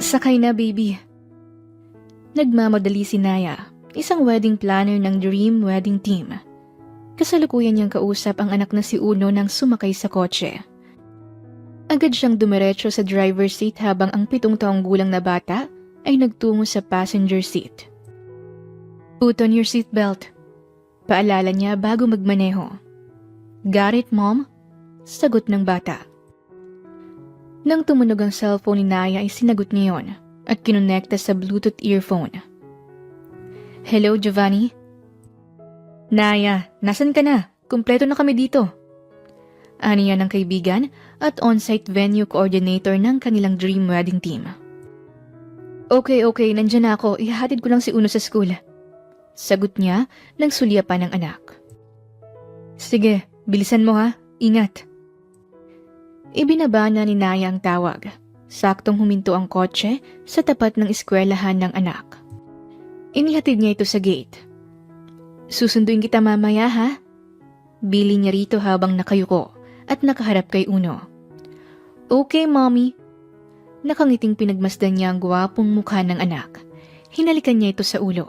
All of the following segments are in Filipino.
Sakay na, baby. Nagmamadali si Naya, isang wedding planner ng Dream Wedding Team. Kasalukuyan niyang kausap ang anak na si Uno nang sumakay sa kotse. Agad siyang dumiretso sa driver's seat habang ang 7 taong gulang na bata ay nagtungo sa passenger seat. Put on your seatbelt. Paalala niya bago magmaneho. Got it, Mom? Sagot ng bata. Nang tumunog ang cellphone ni Naya ay sinagot niya yon at kinonekta sa Bluetooth earphone. Hello, Giovanni? Naya, nasan ka na? Kumpleto na kami dito. Aniya ng kaibigan at on-site venue coordinator ng kanilang Dream Wedding Team. Okay, nandyan na ako. Ihahatid ko lang si Uno sa school. Sagot niya nang sulyapan ng anak. Sige, bilisan mo ha. Ingat. Ibinaba na ni Naya ang tawag. Saktong huminto ang kotse sa tapat ng eskwelahan ng anak. Inihatid niya ito sa gate. Susunduin kita mamaya ha? Bili niya rito habang nakayuko at nakaharap kay Uno. Okay, Mommy. Nakangiting pinagmasdan niya ang gwapong mukha ng anak. Hinalikan niya ito sa ulo.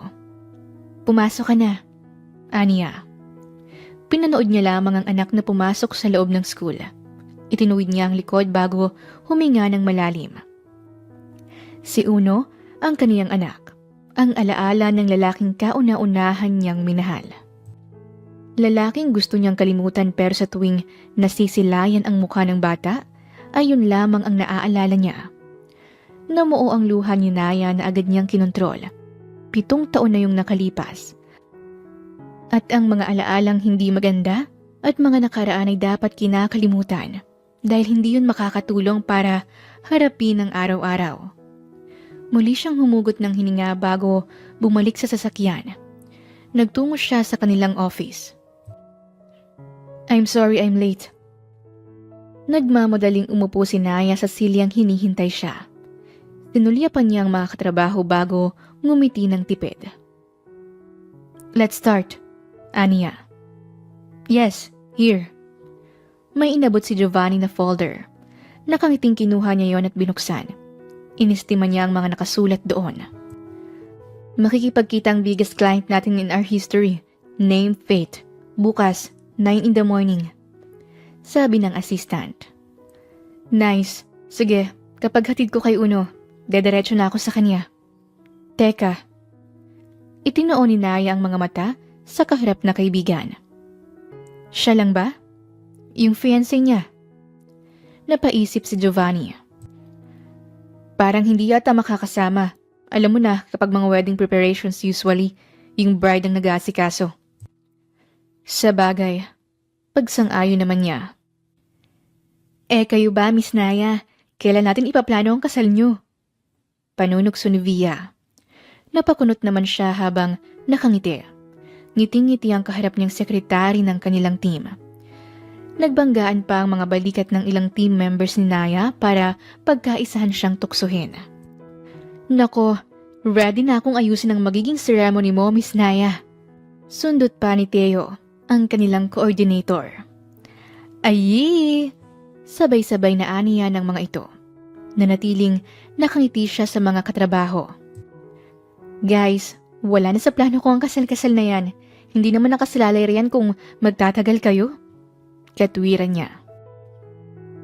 Pumasok ka na, aniya. Pinanood niya lamang ang anak na pumasok sa loob ng school. Itinuwid niya ang likod bago huminga ng malalim. Si Uno, ang kaniyang anak, ang alaala ng lalaking kauna-unahan niyang minahal. Lalaking gusto niyang kalimutan pero sa tuwing nasisilayan ang mukha ng bata, ay yun lamang ang naaalala niya. Namuo ang luha ni Naya na agad niyang kinontrol. 7 taon na yung nakalipas. At ang mga alaalang hindi maganda at mga nakaraan ay dapat kinakalimutan dahil hindi yun makakatulong para harapin ang araw-araw. Muli siyang humugot ng hininga bago bumalik sa sasakyan. Nagtungo siya sa kanilang office. I'm sorry I'm late. Nagmamadaling umupo si Naya sa silyang hinihintay siya. Tinulyapan niya ang mga katrabaho bago ngumiti ng tipid. Let's start, aniya. Yes, here. May inabot si Giovanni na folder. Nakangiting kinuha niya yon at binuksan. Inestima niya ang mga nakasulat doon. Makikipagkita ang biggest client natin in our history. Name Fate. Bukas, 9 in the morning. Sabi ng assistant. Nice. Sige, kapag hatid ko kay Uno, dediretso na ako sa kanya. Teka. Itinoon ni Naya ang mga mata sa kaharap na kaibigan. Siya lang ba? Yung fiancé niya? Napaisip si Giovanni. Parang hindi yata makakasama. Alam mo na kapag mga wedding preparations usually, yung bride ang nag-aasikaso. Sa bagay, pagsang-ayon naman niya. Kayo ba, Miss Naya? Kailan natin ipaplano ang kasal niyo? Panunokso ni Via. Napakunot naman siya habang nakangiti. Ngiting-ngiti ang kaharap niyang sekretary ng kanilang team. Nagbanggaan pa ang mga balikat ng ilang team members ni Naya para pagkaisahan siyang tuksuhin. Nako, ready na akong ayusin ang magiging ceremony mo, Miss Naya. Sundot pa ni Theo, ang kanilang coordinator. Ayi! Sabay-sabay na aniya ng mga ito. Nanatiling nakangiti siya sa mga katrabaho. Guys, wala na sa plano ko ang kasal-kasal na yan. Hindi naman nakasalalay riyan kung magtatagal kayo. Katwiran niya.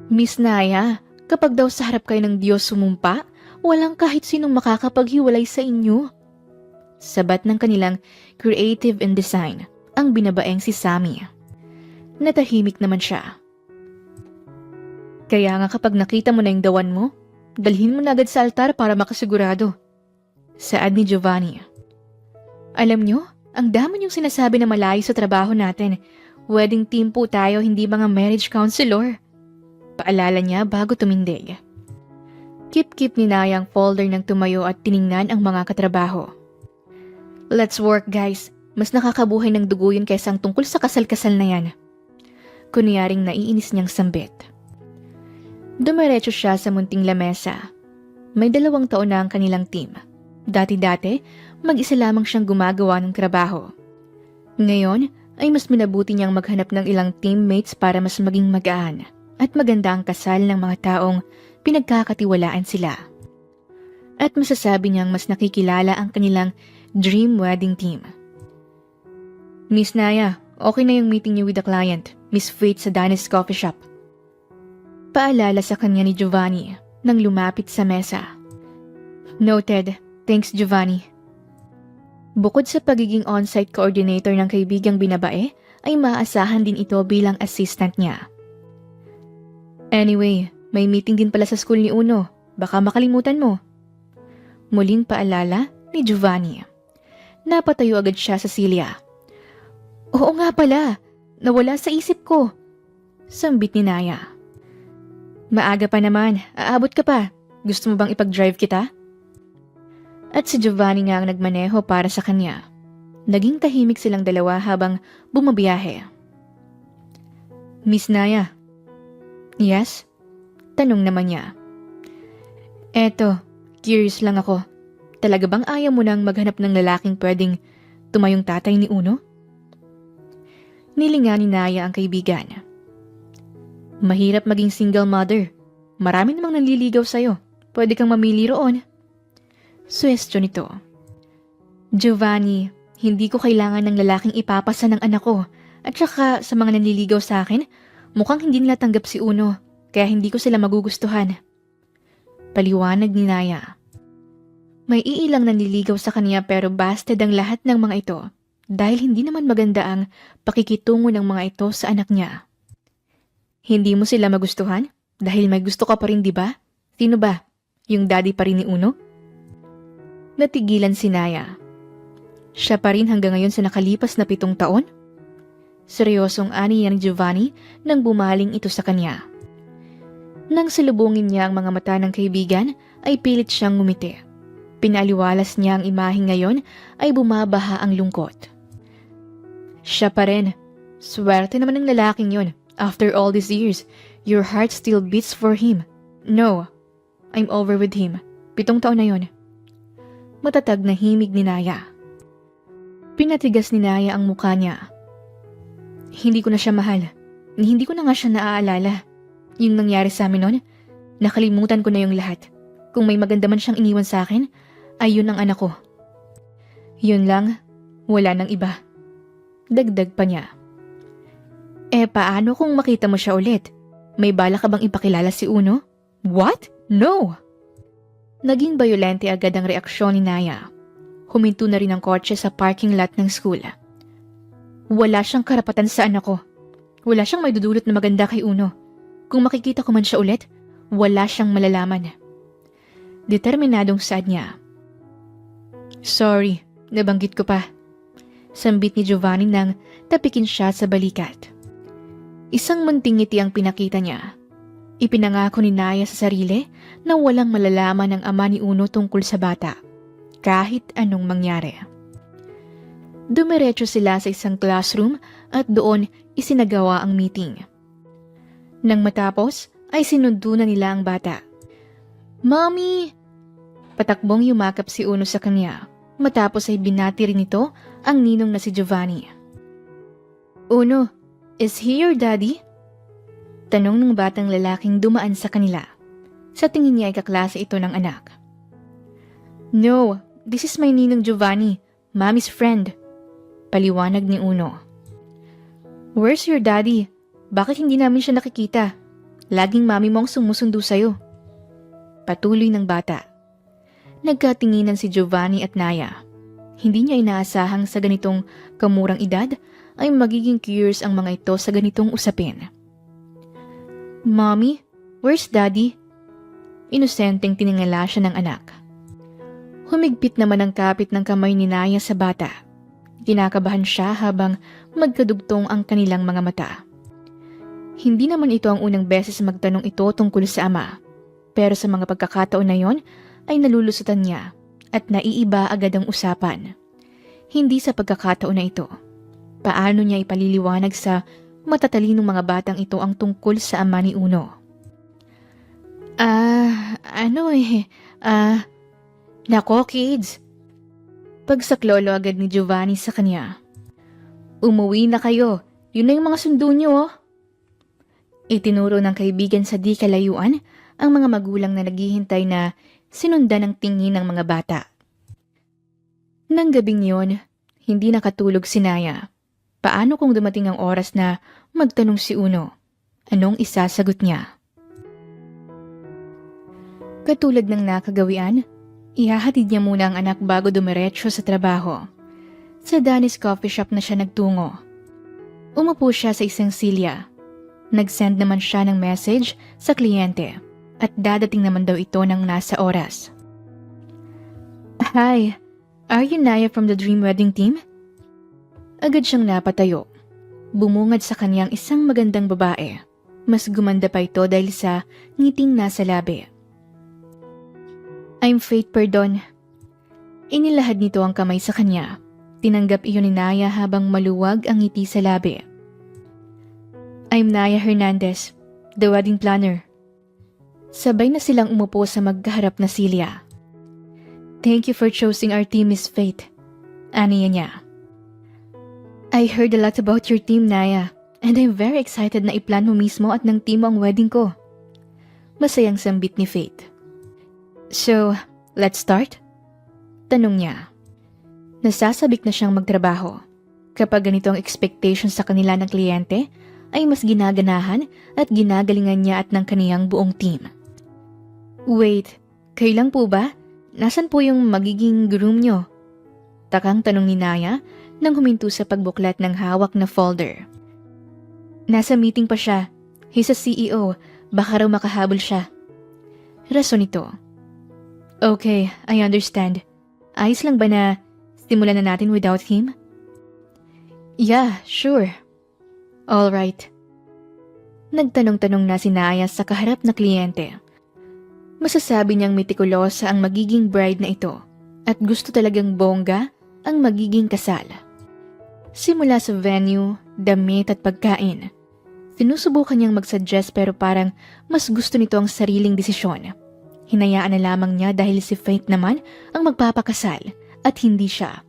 Miss Naya, kapag daw sa harap kayo ng Diyos sumumpa, walang kahit sinong makakapaghiwalay sa inyo. Sabat ng kanilang creative and design, ang binabaeng si Sammy. Natahimik naman siya. Kaya nga kapag nakita mo na yung dawan mo, dalhin mo na agad sa altar para makasigurado. Saad ni Giovanni. Alam nyo, ang dami niyong sinasabi na malayo sa trabaho natin. Wedding team po tayo, hindi mga marriage counselor. Paalala niya bago tumindig. Kip-kip ni Naya ang folder ng tumayo at tiningnan ang mga katrabaho. Let's work guys. Mas nakakabuhay ng dugo yun kaysa ang tungkol sa kasal-kasal na yan. Kunyaring naiinis niyang sambit. Dumiretso siya sa munting lamesa. May 2 taon na ang kanilang team. Dati-dati, mag-isa lamang siyang gumagawa ng trabaho. Ngayon, ay mas minabuti niyang maghanap ng ilang teammates para mas maging magaan at maganda ang kasal ng mga taong pinagkakatiwalaan sila. at masasabi niyang mas nakikilala ang kanilang dream wedding team. Miss Naya, okay na yung meeting niyo with the client, Miss Faith sa Danis Coffee Shop. Paalala sa kanya ni Giovanni nang lumapit sa mesa. Noted. Thanks, Giovanni. Bukod sa pagiging on-site coordinator ng kaibigang binabae, ay maaasahan din ito bilang assistant niya. Anyway, may meeting din pala sa school ni Uno. Baka makalimutan mo. Muling paalala ni Giovanni. Napatayo agad siya sa Celia. Oo nga pala, nawala sa isip ko. Sambit ni Naya. Maaga pa naman, aabot ka pa. Gusto mo bang ipag-drive kita? At si Giovanni nga ang nagmaneho para sa kanya. Naging tahimik silang dalawa habang bumabiyahe. Miss Naya. Yes? Tanong naman niya. Eto, curious lang ako. Talaga bang ayaw mo nang maghanap ng lalaking pwedeng tumayong tatay ni Uno? Nilingan ni Naya ang kaibigan. Mahirap maging single mother. Marami namang nanliligaw sa'yo. Pwede kang mamili roon. Suwestyon nito. Giovanni, hindi ko kailangan ng lalaking ipapasa ng anak ko. At saka sa mga nanliligaw sa akin, mukhang hindi nila tanggap si Uno. Kaya hindi ko sila magugustuhan. Paliwanag ni Naya. May iilang nanliligaw sa kanya pero busted ang lahat ng mga ito. Dahil hindi naman maganda ang pakikitungo ng mga ito sa anak niya. Hindi mo sila magustuhan? Dahil may gusto ka pa rin, di ba? Sino ba? Yung daddy pa rin ni Uno? Natigilan si Naya. Siya pa rin hanggang ngayon sa nakalipas na 7 taon? Seryosong ani ni Giovanni nang bumaling ito sa kanya. Nang salubungin niya ang mga mata ng kaibigan, ay pilit siyang ngumiti. Pinaliwalas niya ang imaheng ngayon ay bumabaha ang lungkot. Siya pa rin. Swerte naman ng lalaking yon. After all these years, your heart still beats for him. No, I'm over with him. 7 taon na yon. Matatag na himig ni Naya. Pinatigas ni Naya ang mukha niya. Hindi ko na siya mahal. Hindi ko na nga siya naaalala. Yung nangyari sa amin noon, nakalimutan ko na yung lahat. Kung may maganda man siyang iniwan sa akin, ay yun ang anak ko. Yun lang, wala nang iba. Dagdag pa niya. Paano kung makita mo siya ulit? May bala ka bang ipakilala si Uno? What? No! Naging bayolente agad ang reaksyon ni Naya. Huminto na rin ang kotse sa parking lot ng school. Wala siyang karapatan sa anak ko. Wala siyang may dudulot na maganda kay Uno. Kung makikita ko man siya ulit, wala siyang malalaman. Determinadong saad niya. Sorry, nabanggit ko pa. Sambit ni Giovanni nang tapikin siya sa balikat. Isang munting ngiti ang pinakita niya. Ipinangako ni Naya sa sarili na walang malalaman ng ama ni Uno tungkol sa bata, kahit anong mangyari. Dumiretso sila sa isang classroom at doon isinagawa ang meeting. Nang matapos, ay sinundo na nila ang bata. Mommy! Patakbong yumakap si Uno sa kanya. Matapos ay binati rin ito ang ninong na si Giovanni. Uno, is he your daddy? Tanong ng batang lalaking dumaan sa kanila. Sa tingin niya ay kaklase ito ng anak. No, this is my ninong Giovanni, mommy's friend. Paliwanag ni Uno. Where's your daddy? Bakit hindi namin siya nakikita? Laging mami mo ang sumusundo sa'yo. Patuloy ng bata. Nagkatinginan si Giovanni at Naya. Hindi niya inaasahang sa ganitong kamurang edad ay magiging curious ang mga ito sa ganitong usapin. Mommy, where's daddy? Inosenteng tiningala siya ng anak. Humigpit naman ang kapit ng kamay ni Naya sa bata. Kinakabahan siya habang magkadugtong ang kanilang mga mata. Hindi naman ito ang unang beses magtanong ito tungkol sa ama. Pero sa mga pagkakataon na yon ay nalulusutan niya at naiiba agad ang usapan. Hindi sa pagkakataon na ito. Paano niya ipaliliwanag sa matatalinong mga batang ito ang tungkol sa ama ni Uno? Nako kids. Pagsaklolo agad ni Giovanni sa kanya. Umuwi na kayo. Yun na yung mga sundo niyo oh. Itinuro ng kaibigan sa di kalayuan ang mga magulang na naghihintay na sinundan ng tingin ng mga bata. Nang gabing yon, hindi nakatulog si Naya. Paano kung dumating ang oras na magtanong si Uno? Anong isasagot niya? Katulad ng nakagawian, ihahatid niya muna ang anak bago dumiretso sa trabaho. Sa Danny's Coffee Shop na siya nagtungo. Umupo siya sa isang silya. Nag-send naman siya ng message sa kliyente at dadating naman daw ito ng nasa oras. Hi, are you Naya from the Dream Wedding Team? Agad siyang napatayo. Bumungad sa kanyang isang magandang babae. Mas gumanda pa ito dahil sa ngiting nasa labi. I'm Faith Perdon. Inilahad nito ang kamay sa kanya. Tinanggap iyon ni Naya habang maluwag ang ngiti sa labi. I'm Naya Hernandez, the wedding planner. Sabay na silang umupo sa magkaharap na silya. Thank you for choosing our team, Miss Faith. Aniya niya. I heard a lot about your team, Naya, and I'm very excited na iplan mo mismo at ng team mo ang wedding ko. Masayang sambit ni Faith. So, let's start? Tanong niya. Nasasabik na siyang magtrabaho. Kapag ganito ang expectation sa kanila ng kliyente, ay mas ginaganahan at ginagalingan niya at ng kaniyang buong team. Wait, kayo lang po ba? Nasaan po yung magiging groom nyo? Takang tanong ni Naya nang huminto sa pagbuklat ng hawak na folder. Nasa meeting pa siya. He's a CEO. Baka raw makahabol siya. Rason ito. Okay, I understand. Ayos lang ba na simulan na natin without him? Yeah, sure. Alright. Nagtanong-tanong na si Naya sa kaharap na kliyente. Masasabi niyang mitikulosa ang magiging bride na ito at gusto talagang bongga ang magiging kasal. Simula sa venue, damit at pagkain. Sinusubukan niyang mag-suggest pero parang mas gusto nito ang sariling desisyon. Hinayaan na lamang niya dahil si Faith naman ang magpapakasal at hindi siya.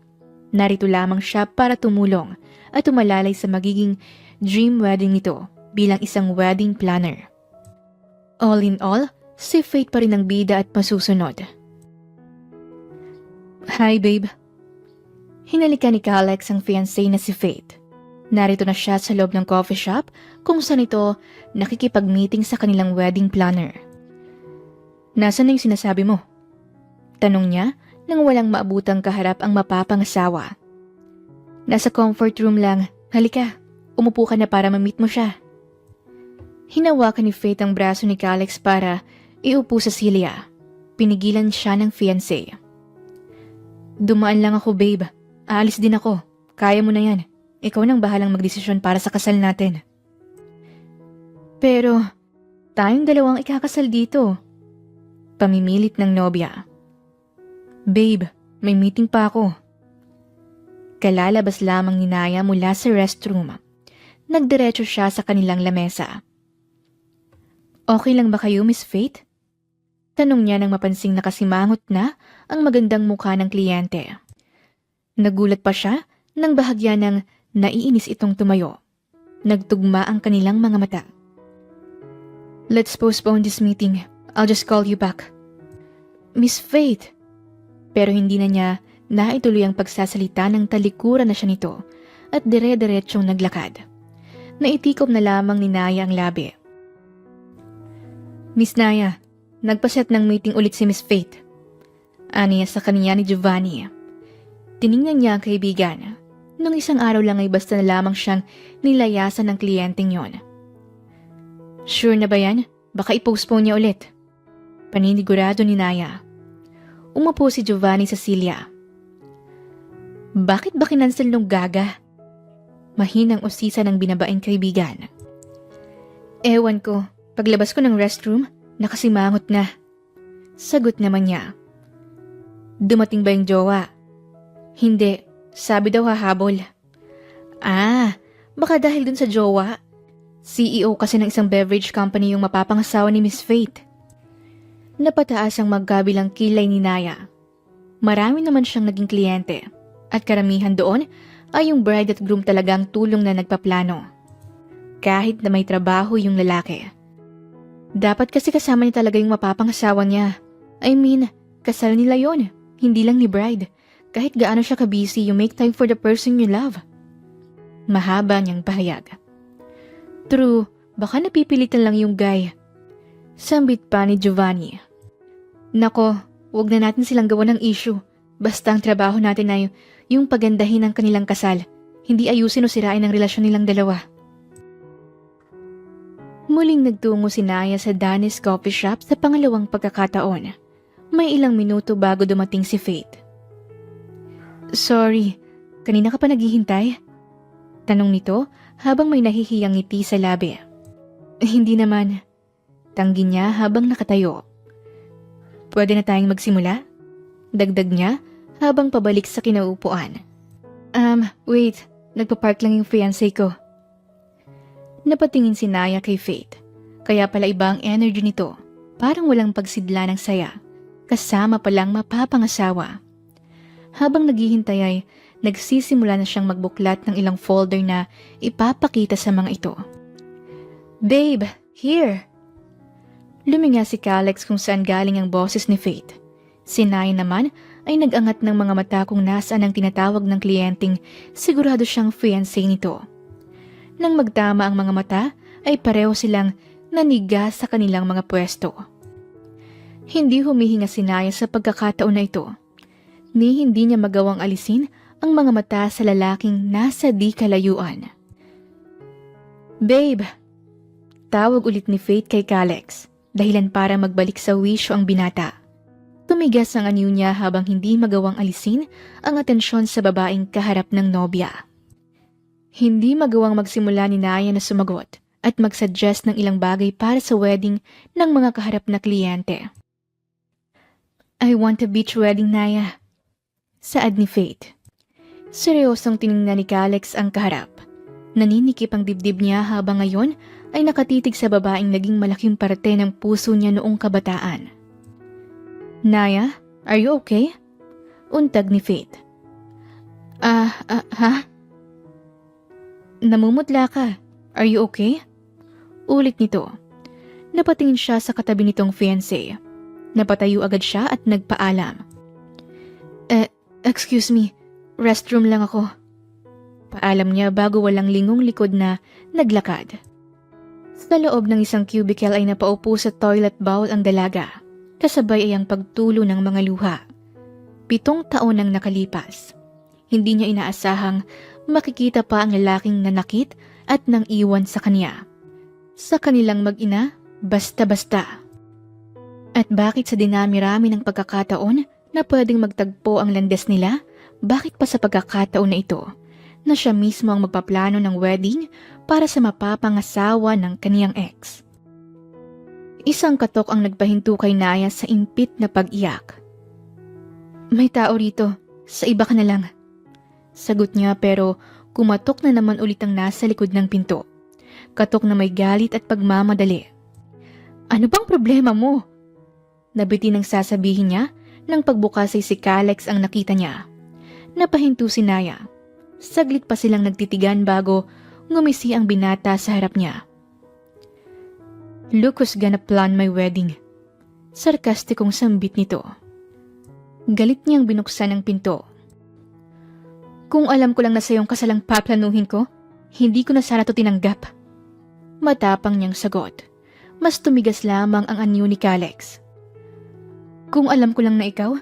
Narito lamang siya para tumulong at umalalay sa magiging dream wedding nito bilang isang wedding planner. All in all, si Faith pa rin ang bida at masusunod. Hi babe. Hinalika ni Alex ang fiancé na si Faith. Narito na siya sa loob ng coffee shop kung saan ito nakikipag-meeting sa kanilang wedding planner. Nasaan na yung sinasabi mo? Tanong niya nang walang maabutang kaharap ang mapapangasawa. Nasa comfort room lang. Halika, umupo ka na para ma-meet mo siya. Hinawakan ni Faith ang braso ni Alex para iupo sa silya. Pinigilan siya ng fiancé. Dumaan lang ako babe. Aalis din ako. Kaya mo na yan. Ikaw nang bahalang magdesisyon para sa kasal natin. Pero, tayong dalawang ikakasal dito. Pamimilit ng nobya. Babe, may meeting pa ako. Kalalabas lamang ni Naya mula sa restroom. Nagdiretso siya sa kanilang lamesa. Okay lang ba kayo, Miss Faith? Tanong niya nang mapansing nakasimangot na ang magandang mukha ng kliyente. Nagulat pa siya nang bahagya ng naiinis itong tumayo. Nagtugma ang kanilang mga mata. Let's postpone this meeting. I'll just call you back. Miss Faith. Pero hindi na niya naituloy ang pagsasalita ng talikuran na siya nito at dire-diretsong naglakad. Naitikop na lamang ni Naya ang labi. Miss Naya, nagpaset ng meeting ulit si Miss Faith. Aniya sa kanya ni Giovanni. Tiningnan niya ang kaibigan. Nung isang araw lang ay basta na lamang siyang nilayasan ng kliyenteng yon. Sure na ba yan? Baka i-postpone niya ulit. Paninigurado ni Naya. Umupo si Giovanni sa silya. Bakit ba kinansel nung gaga? Mahinang usisa ng binabaing kaibigan. Ewan ko, paglabas ko ng restroom, nakasimangot na. Sagot naman niya. Dumating ba yung jowa? Hindi, sabi daw hahabol. Baka dahil dun sa jowa. CEO kasi ng isang beverage company yung mapapangasawa ni Miss Faith. Napataas ang magkabilang kilay ni Naya. Marami naman siyang naging kliyente at karamihan doon ay yung bride at groom talagang tulong na nagpaplano. Kahit na may trabaho yung lalaki. Dapat kasi kasama niya talaga yung mapapangasawa niya I mean, kasal nila yon, hindi lang ni bride. Kahit gaano siya ka-busy, you make time for the person you love. Mahaba niyang pahayag. True, baka napipilitan lang yung guy. Sambit pa ni Giovanni. Nako, wag na natin silang gawa ng issue. Basta ang trabaho natin ay yung pagandahin ng kanilang kasal. Hindi ayusin o sirain ang relasyon nilang dalawa. Muling nagtungo si Naya sa Danny's Coffee Shop sa pangalawang pagkakataon. May ilang minuto bago dumating si Faith. Sorry, kanina ka pa naghihintay? Tanong nito habang may nahihiyang ngiti sa labi. Hindi naman. Tanggi niya habang nakatayo. Pwede na tayong magsimula? Dagdag niya habang pabalik sa kinaupuan. Wait. Nagpa-park lang yung fiancé ko. Napatingin si Naya kay Faith. Kaya pala iba ang energy nito. Parang walang pagsidla ng saya. Kasama palang mapapangasawa. Habang naghihintay ay nagsisimula na siyang magbuklat ng ilang folder na ipapakita sa mga ito. Babe, here! Luminga si Calex kung saan galing ang boses ni Faith. Si Naya naman ay nag-angat ng mga mata kung nasaan ang tinatawag ng kliyenteng sigurado siyang fiancé nito. Nang magtama ang mga mata ay pareho silang naniga sa kanilang mga pwesto. Hindi humihinga si Naya sa pagkakataon na ito. Ni hindi niya magawang alisin ang mga mata sa lalaking nasa di kalayuan. Babe! Tawag ulit ni Faith kay Calex, dahilan para magbalik sa wisyo ang binata. Tumigas ang anyo niya habang hindi magawang alisin ang atensyon sa babaeng kaharap ng nobya. Hindi magawang magsimula ni Naya na sumagot at mag-suggest ng ilang bagay para sa wedding ng mga kaharap na kliyente. I want a beach wedding, Naya. Saad ni Faith. Seryosong tiningnan ni Calex ang kaharap. Naninikip ang dibdib niya habang ngayon ay nakatitig sa babaeng naging malaking parte ng puso niya noong kabataan. Naya, are you okay? Untag ni Faith. Ha? Namumutla ka. Are you okay? Ulit nito. Napatingin siya sa katabi nitong fiancé. Napatayo agad siya at nagpaalam. Excuse me, restroom lang ako. Paalam niya bago walang lingong likod na naglakad. Sa loob ng isang cubicle ay napaupo sa toilet bowl ang dalaga. Kasabay ay ang pagtulo ng mga luha. 7 taon nang nakalipas. Hindi niya inaasahang makikita pa ang lalaking nanakit at nang iwan sa kanya. Sa kanilang mag-ina, basta-basta. At bakit sa dinami-rami ng pagkakataon na pwedeng magtagpo ang landas nila, bakit pa sa pagkakataon na ito na siya mismo ang magpaplano ng wedding para sa mapapangasawa ng kaniyang ex? Isang katok ang nagpahinto kay Naya sa impit na pag-iyak. May tao rito, sa iba ka na lang. Sagot niya pero kumatok na naman ulit ang nasa likod ng pinto. Katok na may galit at pagmamadali. Ano bang problema mo? Nabiti nang sasabihin niya nang pagbukas ay si Calex ang nakita niya. Napahinto si Naya. Saglit pa silang nagtitigan bago ngumisi ang binata sa harap niya. Look who's gonna plan my wedding. Sarkastikong sambit nito. Galit niyang binuksan ang pinto. Kung alam ko lang na sa iyong kasalang paplanuhin ko, hindi ko na sana to tinanggap. Matapang niyang sagot. Mas tumigas lamang ang anyo ni Calex. Kung alam ko lang na ikaw,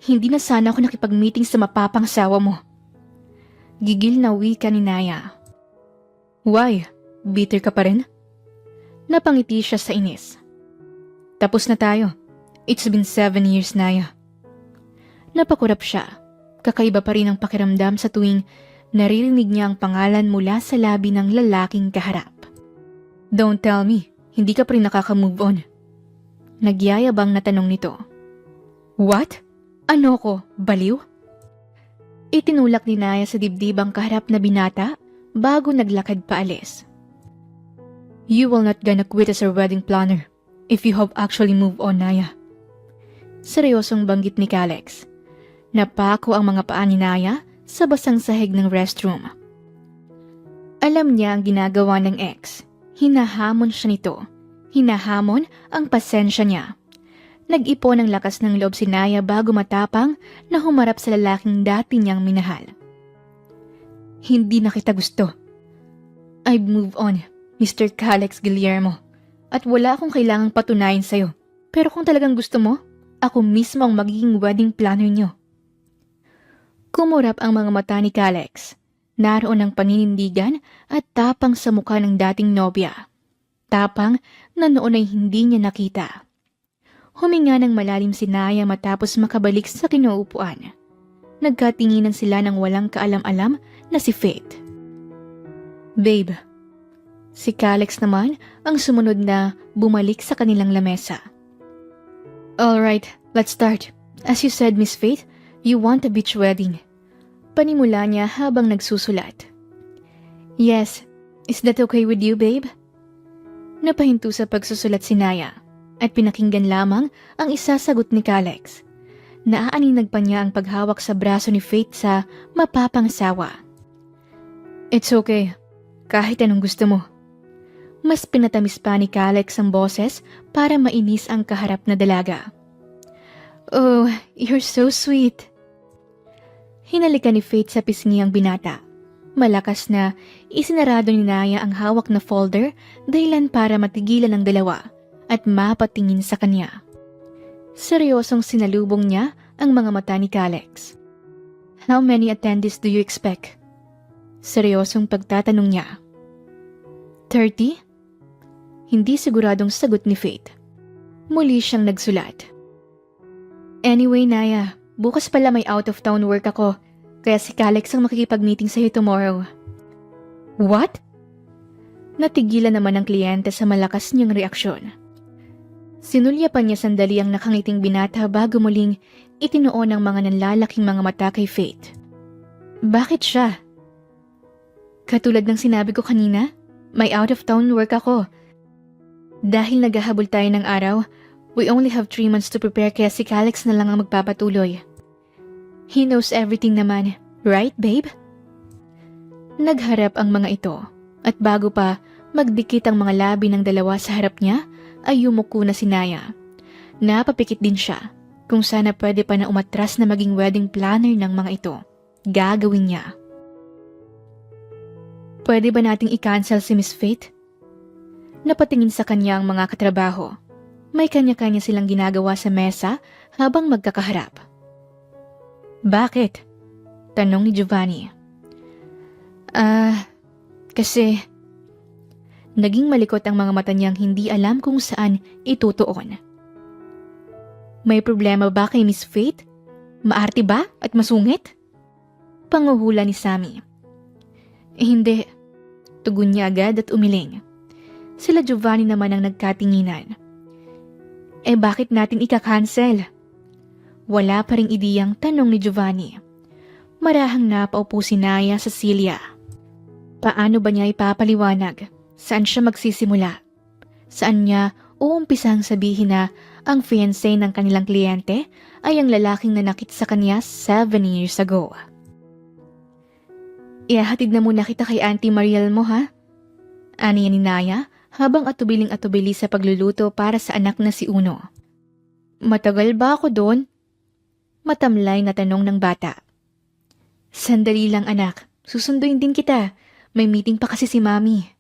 hindi na sana ako nakipag-meeting sa mapapangasawa mo. Gigil na wika ni Naya. Why? Bitter ka pa rin? Napangiti siya sa inis. Tapos na tayo. It's been 7 years, Naya. Napakurap siya. Kakaiba pa rin ang pakiramdam sa tuwing naririnig niya ang pangalan mula sa labi ng lalaking kaharap. Don't tell me, hindi ka pa rin nakaka-move on. Nagyayabang na tanong nito. What? Ano ko? Baliw? Itinulak ni Naya sa dibdib ang kaharap na binata bago naglakad paalis. You will not gonna quit as a wedding planner if you have actually moved on, Naya. Seryosong banggit ni Calex. Napako ang mga paa ni Naya sa basang sahig ng restroom. Alam niya ang ginagawa ng ex. Hinahamon siya nito. Hinahamon ang pasensya niya. Nag-ipon ng lakas ng loob si Naya bago matapang na humarap sa lalaking dati niyang minahal. Hindi na kita gusto. I've moved on, Mr. Calex Guillermo. At wala akong kailangang patunayan sa'yo. Pero kung talagang gusto mo, ako mismo ang magiging wedding planner niyo. Kumurap ang mga mata ni Calex. Naroon ang paninindigan at tapang sa mukha ng dating nobya. Tapang na noon ay hindi niya nakita. Huminga ng malalim si Naya matapos makabalik sa kinuupuan. Nagkatinginan sila ng walang kaalam-alam na si Faith. Babe. Si Calex naman ang sumunod na bumalik sa kanilang lamesa. Alright, let's start. As you said, Miss Faith, you want a beach wedding. Panimula niya habang nagsusulat. Yes, is that okay with you, babe? Napahinto sa pagsusulat si Naya at pinakinggan lamang ang isasagot ni Calex. Naaaninag pa niya ang paghawak sa braso ni Faith sa mapapang sawa. It's okay, kahit anong gusto mo. Mas pinatamis pa ni Calex ang boses para mainis ang kaharap na dalaga. Oh, you're so sweet. Hinalikan ni Faith sa pisngi ang binata. Malakas na isinarado ni Naya ang hawak na folder dahilan para matigilan ang dalawa at mapatingin sa kanya. Seryosong sinalubong niya ang mga mata ni Calex. How many attendees do you expect? Seryosong pagtatanong niya. 30? Hindi siguradong sagot ni Faith. Muli siyang nagsulat. Anyway, Naya, bukas pala may out-of-town work ako, kaya si Calex ang makikipag-meeting sa'yo tomorrow. What? Natigilan naman ang kliyente sa malakas niyang reaksyon. Sinulyapan niya sandali ang nakangiting binata bago muling itinuon ang mga nanlalaking mga mata kay Faith. Bakit siya? Katulad ng sinabi ko kanina, may out-of-town work ako. Dahil naghahabol tayo ng araw, we only have 3 months to prepare kaya si Calex na lang ang magpapatuloy. He knows everything naman, right babe? Nagharap ang mga ito at bago pa magdikit ang mga labi ng dalawa sa harap niya ay yumuko na si Naya. Napapikit din siya kung sana pwede pa na umatras na maging wedding planner ng mga ito. Gagawin niya. Pwede ba nating i-cancel si Miss Faith? Napatingin sa kanya ang mga katrabaho. May kanya-kanya silang ginagawa sa mesa habang magkakaharap. Bakit? Tanong ni Giovanni. Kasi... Naging malikot ang mga mata niyang hindi alam kung saan itutuon. May problema ba kay Miss Faith? Maarte ba at masungit? Panguhula ni Sammy. Hindi. Tugon niya agad at umiling. Sila Giovanni naman ang nagkatinginan. Bakit natin ika-cancel? Wala pa ring ideyang tanong ni Giovanni. Marahang napaupo si Naya sa Celia. Paano ba niya ipapaliwanag? Saan siya magsisimula? Saan niya uumpisang sabihin na ang fiancé ng kanilang kliyente ay ang lalaking nanakit sa kanya 7 years ago? Ihahatid na muna kita kay Auntie Mariel mo, ha? Aniya ni Naya habang atubiling-atubili sa pagluluto para sa anak na si Uno. Matagal ba ako doon? Matamlay na tanong ng bata. Sandali lang anak, susunduin din kita. May meeting pa kasi si Mami.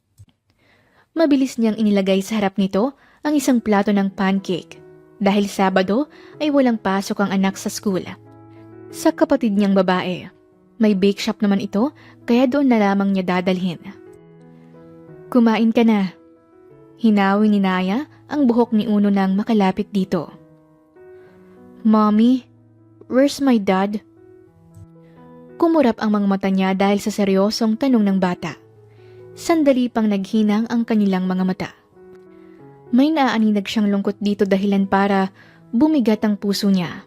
Mabilis niyang inilagay sa harap nito ang isang plato ng pancake dahil Sabado ay walang pasok ang anak sa school. Sa kapatid niyang babae, may bake shop naman ito kaya doon na lamang niya dadalhin. Kumain ka na. Hinawi ni Naya ang buhok ni Uno nang makalapit dito. Mommy, where's my dad? Kumurap ang mga mata niya dahil sa seryosong tanong ng bata. Sandali pang naghinang ang kanilang mga mata. May naaaninag siyang lungkot dito dahilan para bumigat ang puso niya.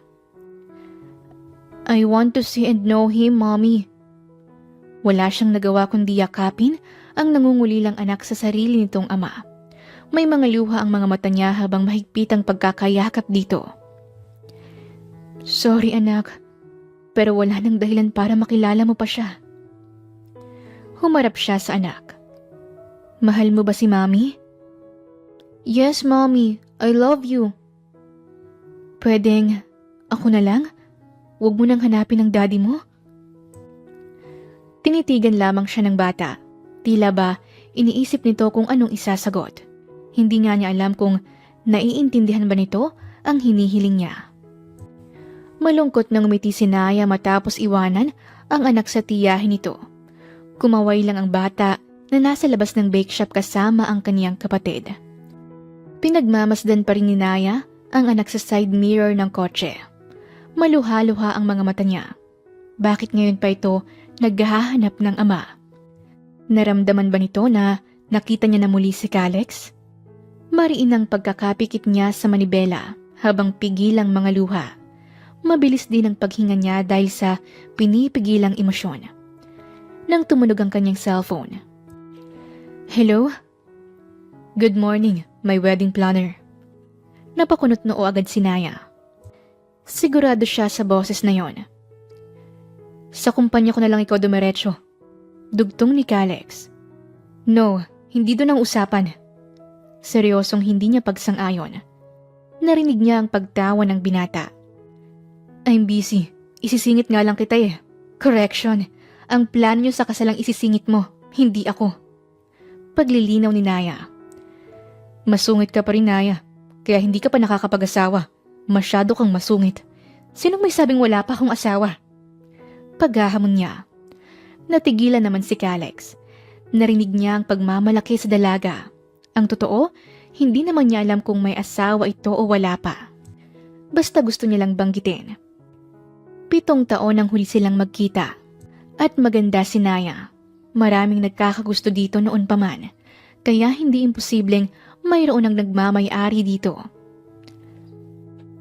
I want to see and know him, Mommy. Wala siyang nagawa kundi yakapin ang nangungulilang anak sa sarili nitong ama. May mga luha ang mga mata niya habang mahigpit ang pagkakayakap dito. Sorry anak, pero wala nang dahilan para makilala mo pa siya. Humarap siya sa anak. Mahal mo ba si Mommy? Yes, Mommy. I love you. Pwedeng ako na lang? Huwag mo nang hanapin ang daddy mo? Tinitigan lamang siya ng bata. Tila ba iniisip nito kung anong isasagot. Hindi nga niya alam kung naiintindihan ba nito ang hinihiling niya. Malungkot nang umiti si Naya matapos iwanan ang anak sa tiyahin nito. Kumaway lang ang bata na nasa labas ng bake shop kasama ang kaniyang kapatid. Pinagmamasdan pa rin ni Naya ang anak sa side mirror ng kotse. Maluha-luha ang mga mata niya. Bakit ngayon pa ito naghahanap ng ama? Naramdaman ba nito na nakita niya na muli si Calix? Mariin ang pagkakapikit niya sa manibela habang pigilang mga luha. Mabilis din ang paghinga niya dahil sa pinipigilang emosyon. Nang tumunog ang kanyang cellphone. Hello? Good morning, my wedding planner. Napakunot noo agad si Naya. Sigurado siya sa boses na yon. Sa kumpanya ko na lang ikaw dumiretso. Dugtong ni Calix. No, hindi doon ang usapan. Seryosong hindi niya pagsang-ayon. Narinig niya ang pagtawa ng binata. I'm busy. Isisingit nga lang kita eh. Correction. Ang plan niyo sa kasalang isisingit mo, hindi ako. Paglilinaw ni Naya. Masungit ka pa rin, Naya. Kaya hindi ka pa nakakapag-asawa. Masyado kang masungit. Sinong may sabing wala pa akong asawa? Paghahamon niya. Natigilan naman si Calix. Narinig niya ang pagmamalaki sa dalaga. Ang totoo, hindi naman niya alam kung may asawa ito o wala pa. Basta gusto niya lang banggitin. 7 taon ang huli silang magkita. At maganda si Naya. Maraming nagkakagusto dito noon pa man. Kaya hindi imposibleng mayroon ang nagmamay-ari dito.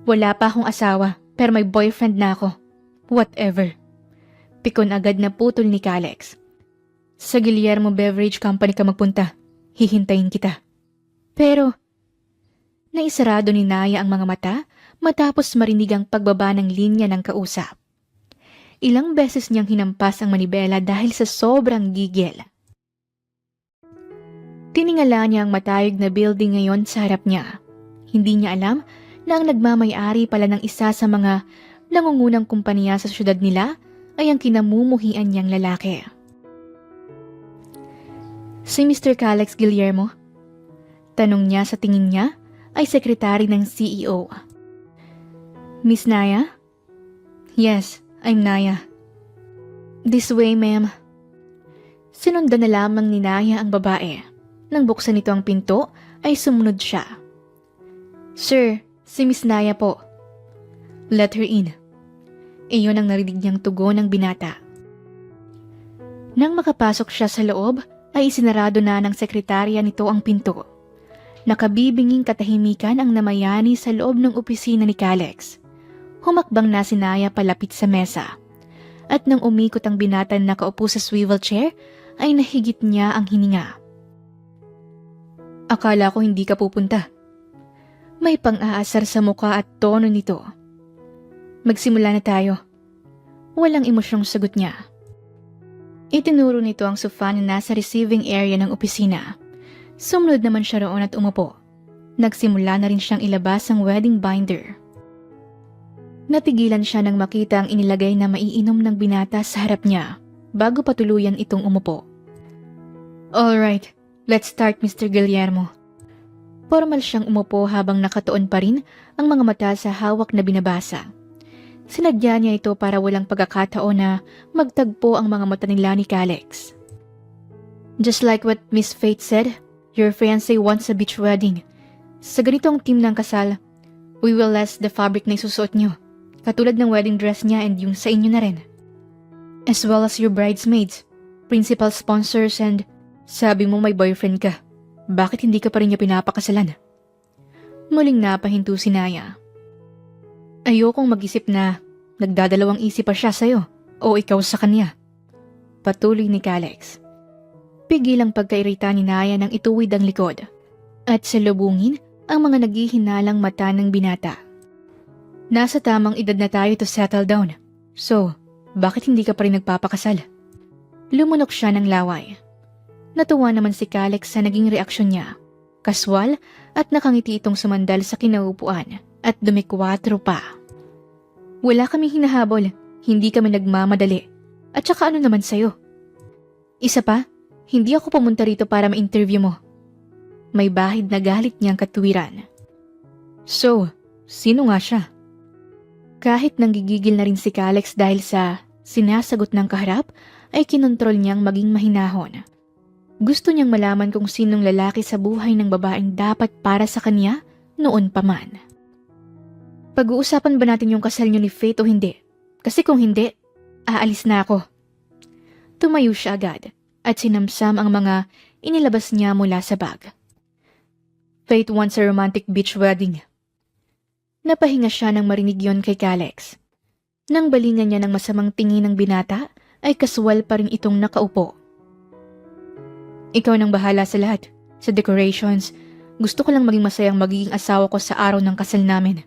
Wala pa akong asawa, pero may boyfriend na ako. Whatever. Pikon agad na putol ni Calix. Sa Guillermo Beverage Company ka magpunta. Hihintayin kita. Pero, naisarado ni Naya ang mga mata matapos marinig ang pagbaba ng linya ng kausap. Ilang beses niyang hinampas ang manibela dahil sa sobrang gigil. Tiningala niya ang matayog na building ngayon sa harap niya. Hindi niya alam na ang nagmamay-ari pala ng isa sa mga nangungunang kumpanya sa syudad nila ay ang kinamumuhian niyang lalaki. Si Mr. Calix Guillermo? Tanong niya sa tingin niya ay sekretary ng CEO. Miss Naya? Yes, I'm Naya. This way, ma'am. Sinundan na lamang ni Naya ang babae. Nang buksan nito ang pinto, ay sumunod siya. Sir, si Miss Naya po. Let her in. Iyon ang narinig niyang tugon ng binata. Nang makapasok siya sa loob, ay isinarado na ng sekretarya nito ang pinto. Nakabibinging katahimikan ang namayani sa loob ng opisina ni Calix. Humakbang na si Naya palapit sa mesa. At nang umikot ang binata na nakaupo sa swivel chair, ay nahigit niya ang hininga. Akala ko hindi ka pupunta. May pang-aasar sa muka at tono nito. Magsimula na tayo. Walang emosyong sagot niya. Itinuro nito ang sofa na nasa receiving area ng opisina. Sumunod naman siya roon at umupo. Nagsimula na rin siyang ilabas ang wedding binder. Natigilan siya nang makita ang inilagay na maiinom ng binata sa harap niya bago patuluyan itong umupo. Alright, let's start Mr. Guillermo. Formal siyang umupo habang nakatuon pa rin ang mga mata sa hawak na binabasa. Sinadya niya ito para walang pagkakataon na magtagpo ang mga mata nila ni Calix. Just like what Miss Fate said, your fiancé wants a beach wedding. Sa ganitong team ng kasal, we will less the fabric na isusuot niyo. Katulad ng wedding dress niya and yung sa inyo na rin. As well as your bridesmaids, principal sponsors and sabi mo may boyfriend ka. Bakit hindi ka pa rin niya pinapakasalan? Muling napahinto si Naya. Ayokong mag-isip na nagdadalawang isip pa siya sa'yo o ikaw sa kanya. Patuloy ni Calix. Pigil ang pagkairita ni Naya nang ituwid ang likod at salubungin ang mga naghihinalang mata ng binata. Nasa tamang edad na tayo to settle down. So, bakit hindi ka pa rin nagpapakasal? Lumunok siya ng laway. Natuwa naman si Calix sa naging reaksyon niya. Kaswal at nakangiti itong sumandal sa kinaupuan at dumikwatro pa. Wala kaming hinahabol, hindi kami nagmamadali. At saka ano naman sa'yo? Isa pa, hindi ako pumunta rito para ma-interview mo. May bahid na galit niyang katuwiran. So, sino nga siya? Kahit nanggigigil na rin si Calex dahil sa sinasagot ng kaharap, ay kinontrol niyang maging mahinahon. Gusto niyang malaman kung sinong lalaki sa buhay ng babaeng dapat para sa kanya noon pa man. Pag-uusapan ba natin yung kasal niyo ni Faith o hindi? Kasi kung hindi, aalis na ako. Tumayo siya agad at sinamsam ang mga inilabas niya mula sa bag. Faith wants a romantic beach wedding. Napahinga siya nang marinig yon kay Calex. Nang balingan niya ng masamang tingin ng binata, ay kaswal pa rin itong nakaupo. Ikaw nang bahala sa lahat. Sa decorations, gusto ko lang maging masayang magiging asawa ko sa araw ng kasal namin.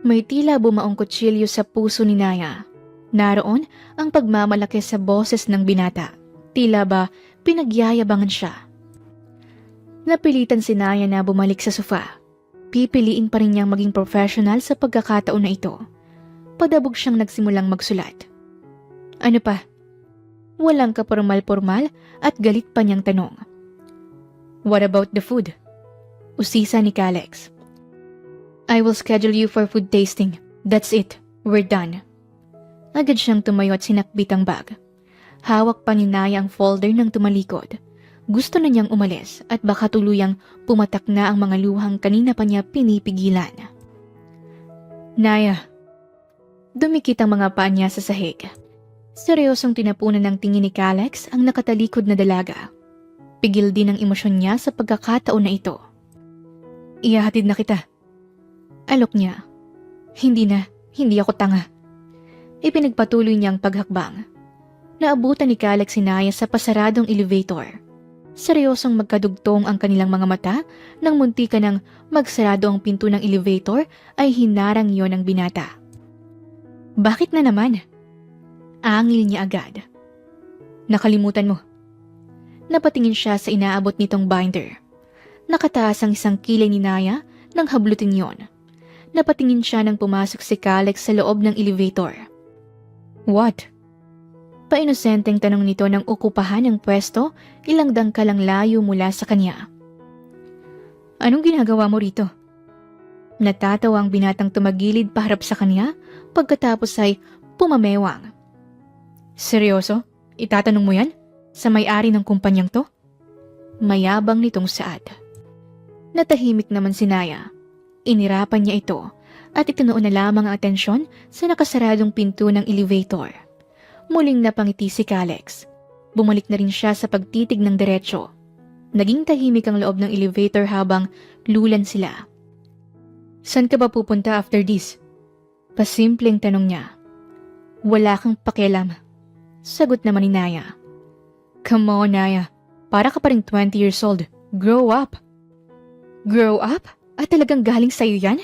May tila bumaong kutsilyo sa puso ni Naya. Naroon ang pagmamalaki sa boses ng binata. Tila ba pinagyayabangan siya. Napilitan si Naya na bumalik sa sofa. Pipiliin pa rin niyang maging professional sa pagkakataon na ito. Padabog siyang nagsimulang magsulat. Ano pa? Walang kapormal-pormal at galit pa niyang tanong. What about the food? Usisa ni Calex. I will schedule you for food tasting. That's it. We're done. Agad siyang tumayo at sinakbit ang bag. Hawak pa ni Naya ang folder ng tumalikod. Gusto na niyang umalis at baka tuluyang pumatak na ang mga luhang kanina pa niya pinipigilan. Naya. Dumikit ang mga paa niya sa sahig. Seryosong tinapunan ng tingin ni Calex ang nakatalikod na dalaga. Pigil din ang emosyon niya sa pagkakataon na ito. Ihahatid na kita. Alok niya. Hindi ako tanga. Ipinagpatuloy niyang paghakbang. Naabutan ni Calex si Naya sa pasaradong elevator. Seryosong magkadugtong ang kanilang mga mata nang muntika ng magsarado ang pinto ng elevator ay hinarang yon ng binata. Bakit na naman? Angil niya agad. Nakalimutan mo. Napatingin siya sa inaabot nitong binder. Nakataas ang isang kilay ni Naya nang hablutin yon. Napatingin siya nang pumasok si Calex sa loob ng elevator. What? Painosenteng tanong nito nang okupahan ng pwesto ilang dangkalang layo mula sa kanya. Anong ginagawa mo rito? Natatawa ang binatang tumagilid paharap sa kanya pagkatapos ay pumamewang. Seryoso? Itatanong mo yan? Sa may-ari ng kumpanyang to? Mayabang nitong saad. Natahimik naman si Naya. Inirapan niya ito at itinuon na lamang ang atensyon sa nakasaradong pinto ng elevator. Muling napangiti si Calex. Bumalik na rin siya sa pagtitig ng diretsyo. Naging tahimik ang loob ng elevator habang lulan sila. Saan ka ba pupunta after this? Pasimpleng tanong niya. Wala kang pakialam. Sagot naman ni Naya. Come on, Naya. Para ka pa rin 20 years old. Grow up. Grow up? At talagang galing sa'yo yan?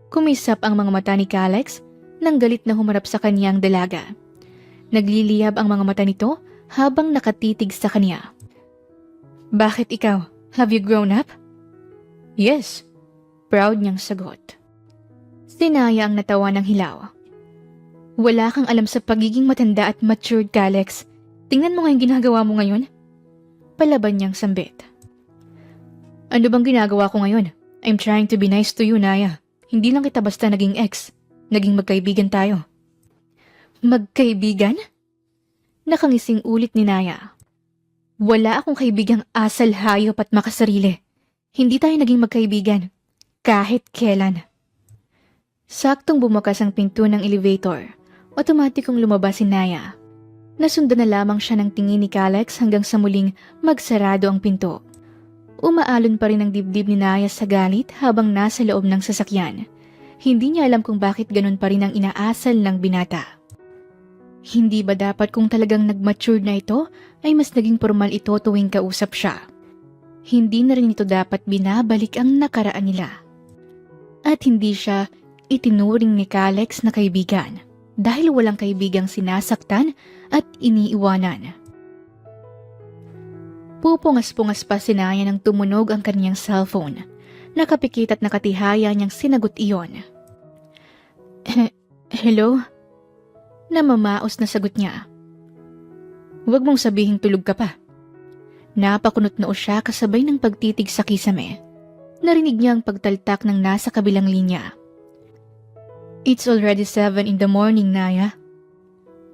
Kumisap ang mga mata ni Calex nang galit na humarap sa kanyang dalaga. Nagliliyab ang mga mata nito habang nakatitig sa kanya. Bakit ikaw? Have you grown up? Yes. Proud niyang sagot. Si Naya ang natawa ng hilaw. Wala kang alam sa pagiging matanda at matured, Calex. Tingnan mo nga yung ginagawa mo ngayon. Palaban niyang sambit. Ano bang ginagawa ko ngayon? I'm trying to be nice to you, Naya. Hindi lang kita basta naging ex. Naging magkaibigan tayo. Magkaibigan? Nakangising ulit ni Naya. Wala akong kaibigang asal, hayop at makasarili. Hindi tayo naging magkaibigan. Kahit kailan. Saktong bumukas ang pinto ng elevator. Otomatikong lumabas si Naya. Nasundan na lamang siya ng tingin ni Calex hanggang sa muling magsarado ang pinto. Umaalon pa rin ang dibdib ni Naya sa galit habang nasa loob ng sasakyan. Hindi niya alam kung bakit ganun pa rin ang inaasal ng binata. Hindi ba dapat kung talagang nag-mature na ito ay mas naging formal ito tuwing kausap siya? Hindi na rin ito dapat binabalik ang nakaraan nila. At hindi siya itinuring ni Calex na kaibigan dahil walang kaibigang sinasaktan at iniiwanan. Pupungas-pungas pa si Naya nang tumunog ang kanyang cellphone. Nakapikit at nakatihaya niyang sinagot iyon. Hello? Namamaos na sagot niya. Huwag mong sabihing tulog ka pa. Napakunot noo siya kasabay ng pagtitig sa kisame. Narinig niya ang pagtaltak ng nasa kabilang linya. It's already 7 in the morning, Naya.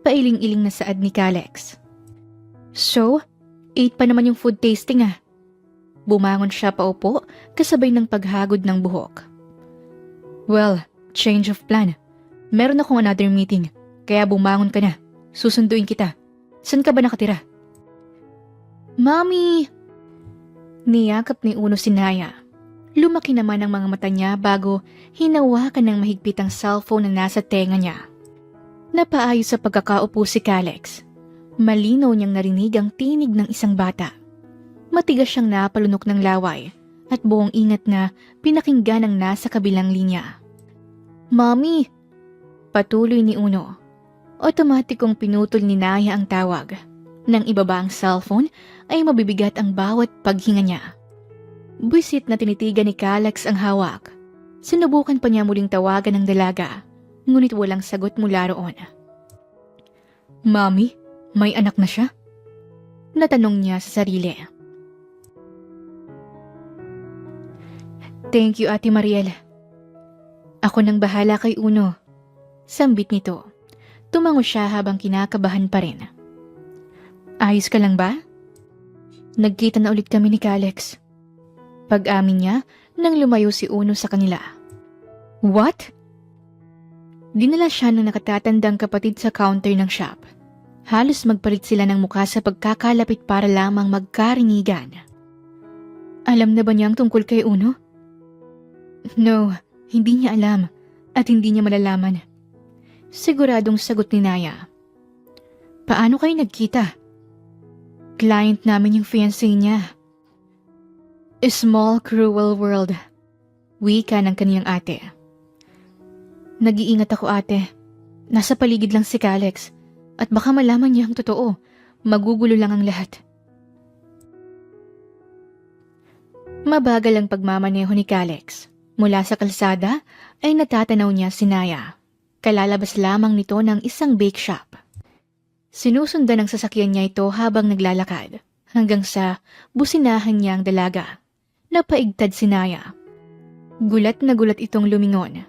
Pailing-iling na saad ni Kalex. So, 8 pa naman yung food tasting ah. Bumangon siya paupo kasabay ng paghagod ng buhok. Well, change of plan. Meron akong another meeting, kaya bumangon ka na. Susunduin kita. Saan ka ba nakatira? Mommy! Niyakap ni Uno si Naya. Lumaki naman ang mga mata niya bago hinawakan ng mahigpit ang cellphone na nasa tenga niya. Napaayos sa pagkakaupo si Kalex. Malinaw niyang narinig ang tinig ng isang bata. Matigas siyang napalunok ng laway at buong ingat na pinakinggan ang nasa kabilang linya. Mommy! Patuloy ni Uno. Otomatikong pinutol ni Naya ang tawag. Nang ibaba ang cellphone ay mabibigat ang bawat paghinga niya. Buisit na tinitigan ni Kalex ang hawak. Sinubukan pa niya muling tawagan ng dalaga, ngunit walang sagot mula roon. Mommy, may anak na siya? Natanong niya sa sarili. Thank you, Ate Mariel. Ako nang bahala kay Uno. Sambit nito. Tumango siya habang kinakabahan pa rin. Ayos ka lang ba? Nagkita na ulit kami ni Kalex. Pag-amin niya nang lumayo si Uno sa kanila. What? Dinala siya ng nakatatandang kapatid sa counter ng shop. Halos magpalit sila ng mukha sa pagkakalapit para lamang magkarinigan. Alam na ba niya ang tungkol kay Uno? No, hindi niya alam at hindi niya malalaman. Siguradong sagot ni Naya. Paano kayo nagkita? Client namin yung fiancé niya. A small cruel world. Wika ng kaniyang ate. Nag-iingat ako ate. Nasa paligid lang si Kalex at baka malaman niya ang totoo. Magugulo lang ang lahat. Mabagal ang pagmamaneho ni Kalex. Mula sa kalsada ay natatanaw niya si Naya. Kalalabas lamang nito ng isang bake shop. Sinusundan ng sasakyan niya ito habang naglalakad, hanggang sa businahan niya ang dalaga. Napaigtad si Naya. Gulat na gulat itong lumingon.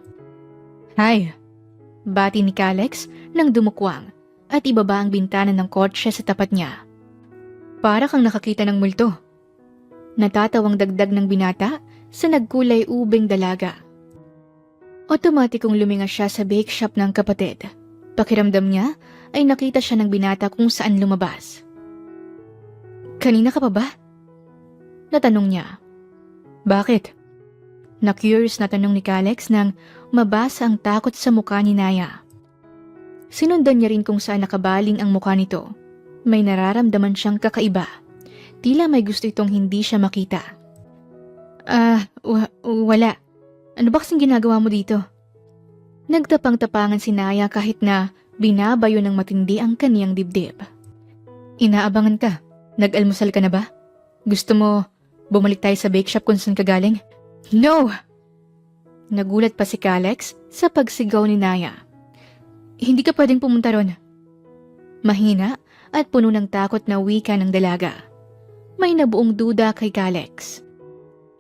Hi! Bati ni Kalex nang dumukwang at ibaba ang bintana ng kotse sa tapat niya. Para kang nakakita ng multo. Natatawang dagdag ng binata sa nagkulay ubing dalaga. Otomatikong luminga siya sa bake shop ng kapatid. Pakiramdam niya ay nakita siya ng binata kung saan lumabas. Kanina ka pa ba? Natanong niya. Bakit? Na-curious na tanong ni Kalex nang mabasa ang takot sa mukha ni Naya. Sinundan niya rin kung saan nakabaling ang mukha nito. May nararamdaman siyang kakaiba. Tila may gusto itong hindi siya makita. Wala. Ano ba kasing ginagawa mo dito? Nagtapang-tapangan si Naya kahit na binabayo ng matindi ang kaniyang dibdib. Inaabangan ka. Nag-almusal ka na ba? Gusto mo bumalik tayo sa bake shop kung saan ka galing? No! Nagulat pa si Kalex sa pagsigaw ni Naya. Hindi ka pwedeng pumunta ron. Mahina at puno ng takot na wika ng dalaga. May nabuong duda kay Kalex.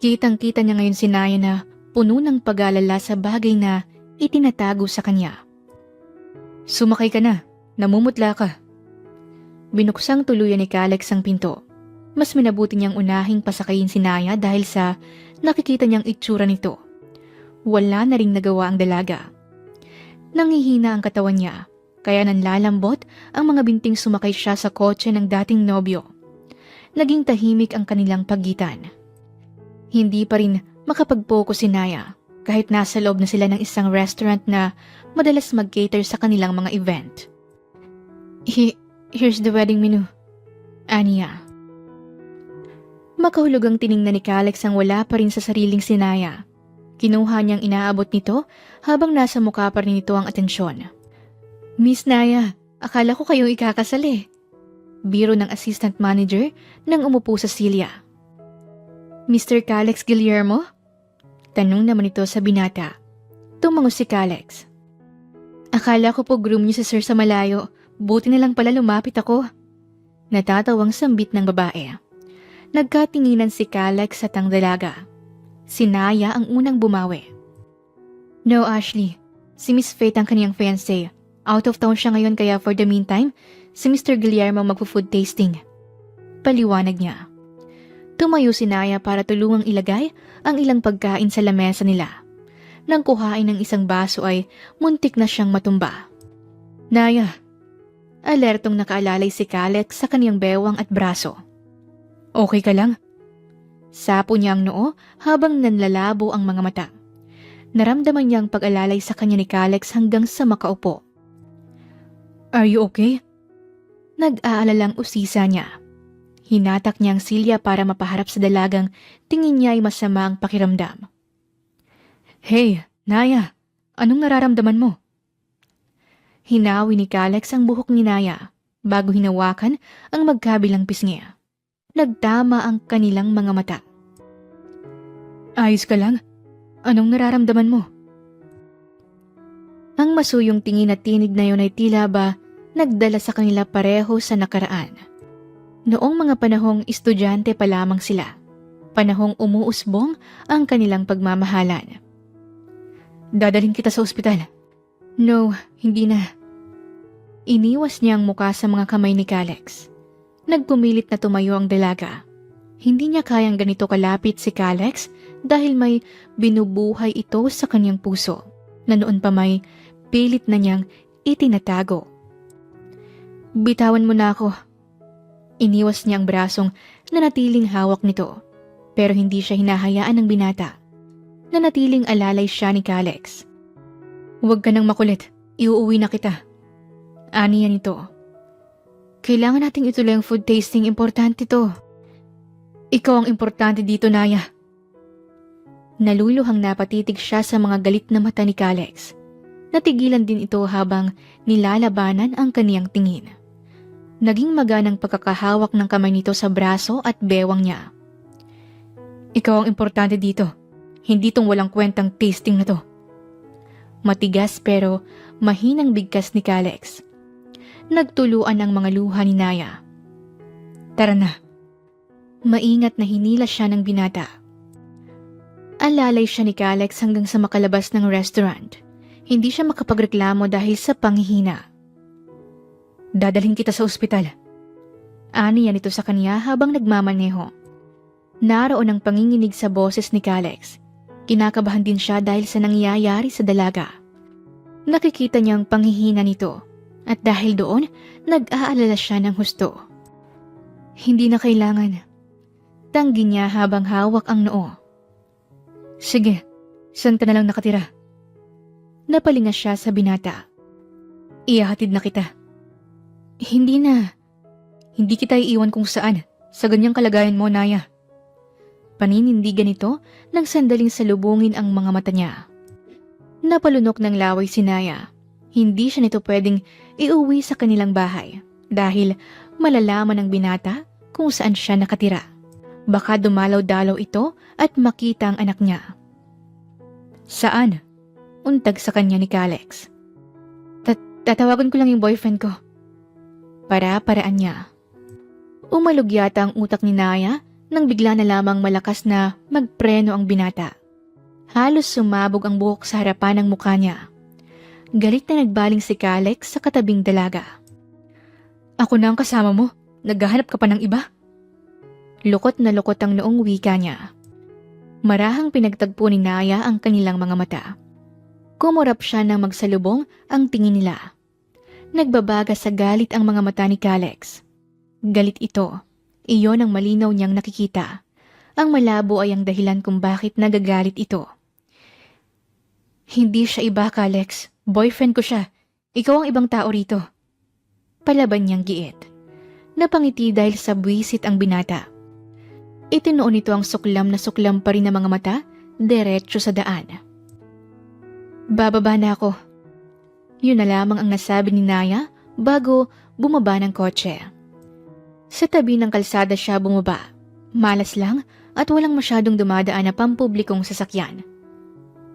Kitang-kita niya ngayon si Naya na puno ng pag-alala sa bagay na itinatago sa kanya. Sumakay ka na, namumutla ka. Binuksang tuluyan ni Kalex ang pinto. Mas minabuti niyang unahing pasakayin si Naya dahil sa nakikita niyang itsura nito. Wala na ring nagawa ang dalaga. Nangihina ang katawan niya, kaya nanlalambot ang mga binting sumakay siya sa kotse ng dating nobyo. Naging tahimik ang kanilang pagitan. Hindi pa rin makapag-focus si Naya kahit nasa loob na sila ng isang restaurant na madalas mag-cater sa kanilang mga event. Here's the wedding menu. Aniya. Makahulugang tiningnan ni Kalex ang wala pa rin sa sariling si Naya. Kinuha niyang inaabot nito habang nasa mukha pa rin nito ang atensyon. Miss Naya, akala ko kayong ikakasal eh. Biro ng assistant manager nang umupo sa silya. Mr. Kalex Guillermo? Tanong naman ito sa binata. Tumango si Kalex. Akala ko po groom niyo si sir sa malayo. Buti na lang pala lumapit ako. Natatawang sambit ng babae. Nagkatinginan si Kalex at ang dalaga. Si Naya ang unang bumawi. No, Ashley. Si Miss Faith ang kaniyang fiancé. Out of town siya ngayon kaya for the meantime, si Mr. Guillermo magpo-food tasting. Paliwanag niya. Tumayo si Naya para tulungang ilagay ang ilang pagkain sa lamesa nila. Nang kuhain ng isang baso ay muntik na siyang matumba. Naya. Alertong nakaalalay si Kalex sa kaniyang bewang at braso. Okay ka lang? Sapo niya ang noo habang nanlalabo ang mga mata. Naramdaman niya ang pag-alalay sa kanya ni Kalex hanggang sa makaupo. Are you okay? Nag-aalalang usisa niya. Hinatak niya ang silya para mapaharap sa dalagang tingin niya ay masama ang pakiramdam. Hey, Naya, anong nararamdaman mo? Hinawi ni Kalex ang buhok ni Naya bago hinawakan ang magkabilang pisngi. Nagtama ang kanilang mga mata. Ayos ka lang? Anong nararamdaman mo? Ang masuyong tingin at tinig na yun ay tila ba nagdala sa kanila pareho sa nakaraan. Noong mga panahong estudyante pa lamang sila, panahong umuusbong ang kanilang pagmamahalan. Dadalhin kita sa ospital. No, hindi na. Iniwas niya ang muka sa mga kamay ni Kalex. Nagpumilit na tumayo ang dalaga. Hindi niya kayang ganito kalapit si Kalex dahil may binubuhay ito sa kanyang puso na noon pa may pilit na niyang itinatago. Bitawan mo na ako. Iniwas niya ang brasong nanatiling hawak nito pero hindi siya hinahayaan ng binata. Nanatiling alalay siya ni Kalex. Huwag ka nang makulit. Iuuwi na kita. Ani yan ito. Kailangan nating ituloy ang food tasting. Importante to. Ikaw ang importante dito, Naya. Naluluhang napatitig siya sa mga galit na mata ni Kalex. Natigilan din ito habang nilalabanan ang kaniyang tingin. Naging maganang pagkakahawak ng kamay nito sa braso at bewang niya. Ikaw ang importante dito. Hindi tong walang kwentang tasting na to. Matigas pero mahinang bigkas ni Kalex. Nagtuluan ang mga luha ni Naya. Tara na. Maingat na hinila siya ng binata. Alalay siya ni Kalex hanggang sa makalabas ng restaurant. Hindi siya makapagreklamo dahil sa panghihina. Dadalhin kita sa ospital. Ani yan ito sa kanya habang nagmamaneho. Naroon ang panginginig sa boses ni Kalex. Kinakabahan din siya dahil sa nangyayari sa dalaga. Nakikita niyang panghihina nito at dahil doon, nag-aalala siya ng husto. Hindi na kailangan. Tanggi niya habang hawak ang noo. Sige, saan ka na lang nakatira? Napalinga siya sa binata. Ihahatid na kita. Hindi na. Hindi kita iiwan kung saan. Sa ganyang kalagayan mo, Naya. Paninindigan ito nang sandaling salubungin ang mga mata niya. Napalunok ng laway si Naya. Hindi siya nito pwedeng iuwi sa kanilang bahay dahil malalaman ng binata kung saan siya nakatira. Baka dumalaw-dalaw ito at makita ang anak niya. Saan? Untag sa kanya ni Kalex. Tatawagan ko lang yung boyfriend ko. Para-paraan niya. Umalog yata ang utak ni Naya nang bigla na lamang malakas na magpreno ang binata. Halos sumabog ang buhok sa harapan ng mukha niya. Galit na nagbaling si Kalex sa katabing dalaga. Ako na ang kasama mo. Naghahanap ka pa ng iba? Lukot na lukot ang noong wika niya. Marahang pinagtagpo ni Naya ang kanilang mga mata. Kumurap siya nang magsalubong ang tingin nila. Nagbabaga sa galit ang mga mata ni Kalex. Galit ito. Iyon ang malinaw niyang nakikita. Ang malabo ay ang dahilan kung bakit nagagalit ito. Hindi siya iba, Kalex. Boyfriend ko siya. Ikaw ang ibang tao rito. Palaban niyang giit. Napangiti dahil sa buwisit ang binata. Itinuon nito ang suklam na suklam pa rin ng mga mata, diretso sa daan. Bababa na ako. Yun na lamang ang nasabi ni Naya bago bumaba ng kotse. Sa tabi ng kalsada siya bumaba. Malas lang at walang masyadong dumadaan na pampublikong sasakyan.